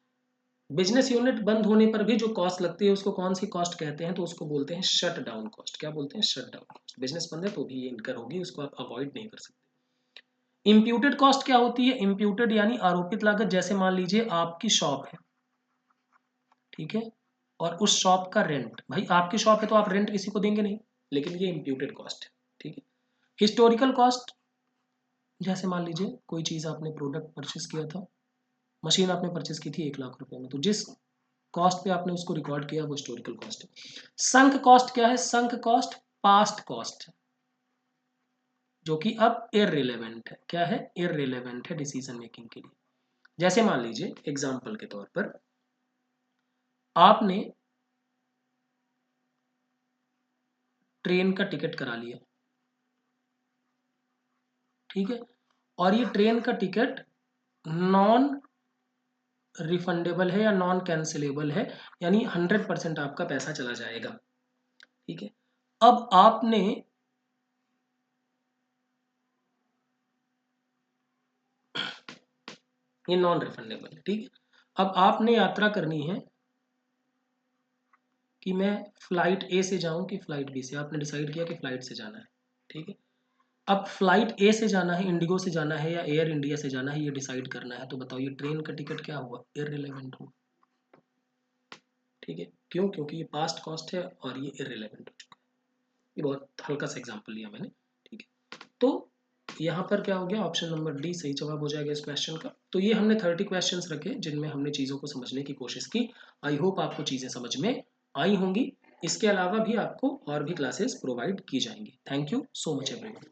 business unit बंद होने पर भी जो कॉस्ट लगती है उसको कौन सी कॉस्ट कहते हैं, तो उसको बोलते हैं शट डाउन कॉस्ट। क्या बोलते हैं, शट डाउन कॉस्ट। बिजनेस बंद है तो भी ये इनकर होगी, उसको आप अवॉइड नहीं कर सकते। इंप्यूटेड कॉस्ट क्या होती है, इंप्यूटेड यानी आरोपित लागत, जैसे मान लीजिए आपकी शॉप है, ठीक है, और उस शॉप का रेंट, भाई आपकी शॉप है तो आप रेंट किसी को देंगे नहीं, लेकिन ये इंप्यूटेड कॉस्ट है, ठीक है। हिस्टोरिकल कॉस्ट, जैसे मान लीजिए कोई चीज आपने प्रोडक्ट परचेस किया था, मशीन आपने परचेस की थी 1 लाख रुपए में, तो जिस कॉस्ट पे आपने उसको रिकॉर्ड किया वो हिस्टोरिकल कॉस्ट है। संक कॉस्ट क्या है, संक कॉस्ट पास्ट कॉस्ट है, जो कि अब इररिलेवेंट है। क्या है, इररिलेवेंट है डिसीजन मेकिंग के लिए। जैसे मान लीजिए एग्जांपल के तौर पर आपने ट्रेन का टिकट करा लिया, ठीक है, और ये ट्रेन का टिकट नॉन रिफंडेबल है या नॉन कैंसिलेबल है, यानी 100% आपका पैसा चला जाएगा, ठीक है। अब आपने ये नॉन रिफंडेबल है, ठीक है। अब आपने यात्रा करनी है कि मैं फ्लाइट ए से जाऊं कि फ्लाइट बी से, आपने डिसाइड किया कि फ्लाइट से जाना है, ठीक है। अब फ्लाइट ए से जाना है, इंडिगो से जाना है या एयर इंडिया से जाना है, ये डिसाइड करना है, तो बताओ ये ट्रेन का टिकट क्या हुआ, इररिलेवेंट हुआ, ठीक है। क्यों, क्योंकि ये पास्ट कॉस्ट है और ये इररिलेवेंट हो चुका है। ये बहुत हल्का सा एग्जांपल लिया मैंने, ठीक है। तो यहाँ पर क्या हो गया, ऑप्शन नंबर डी सही जवाब हो जाएगा इस क्वेश्चन का। तो ये हमने 30 क्वेश्चंस रखे जिनमें हमने चीज़ों को समझने की कोशिश की। आई होप आपको चीज़ें समझ में आई होंगी। इसके अलावा भी आपको और भी क्लासेस प्रोवाइड की जाएंगी। Thank you so much everyone.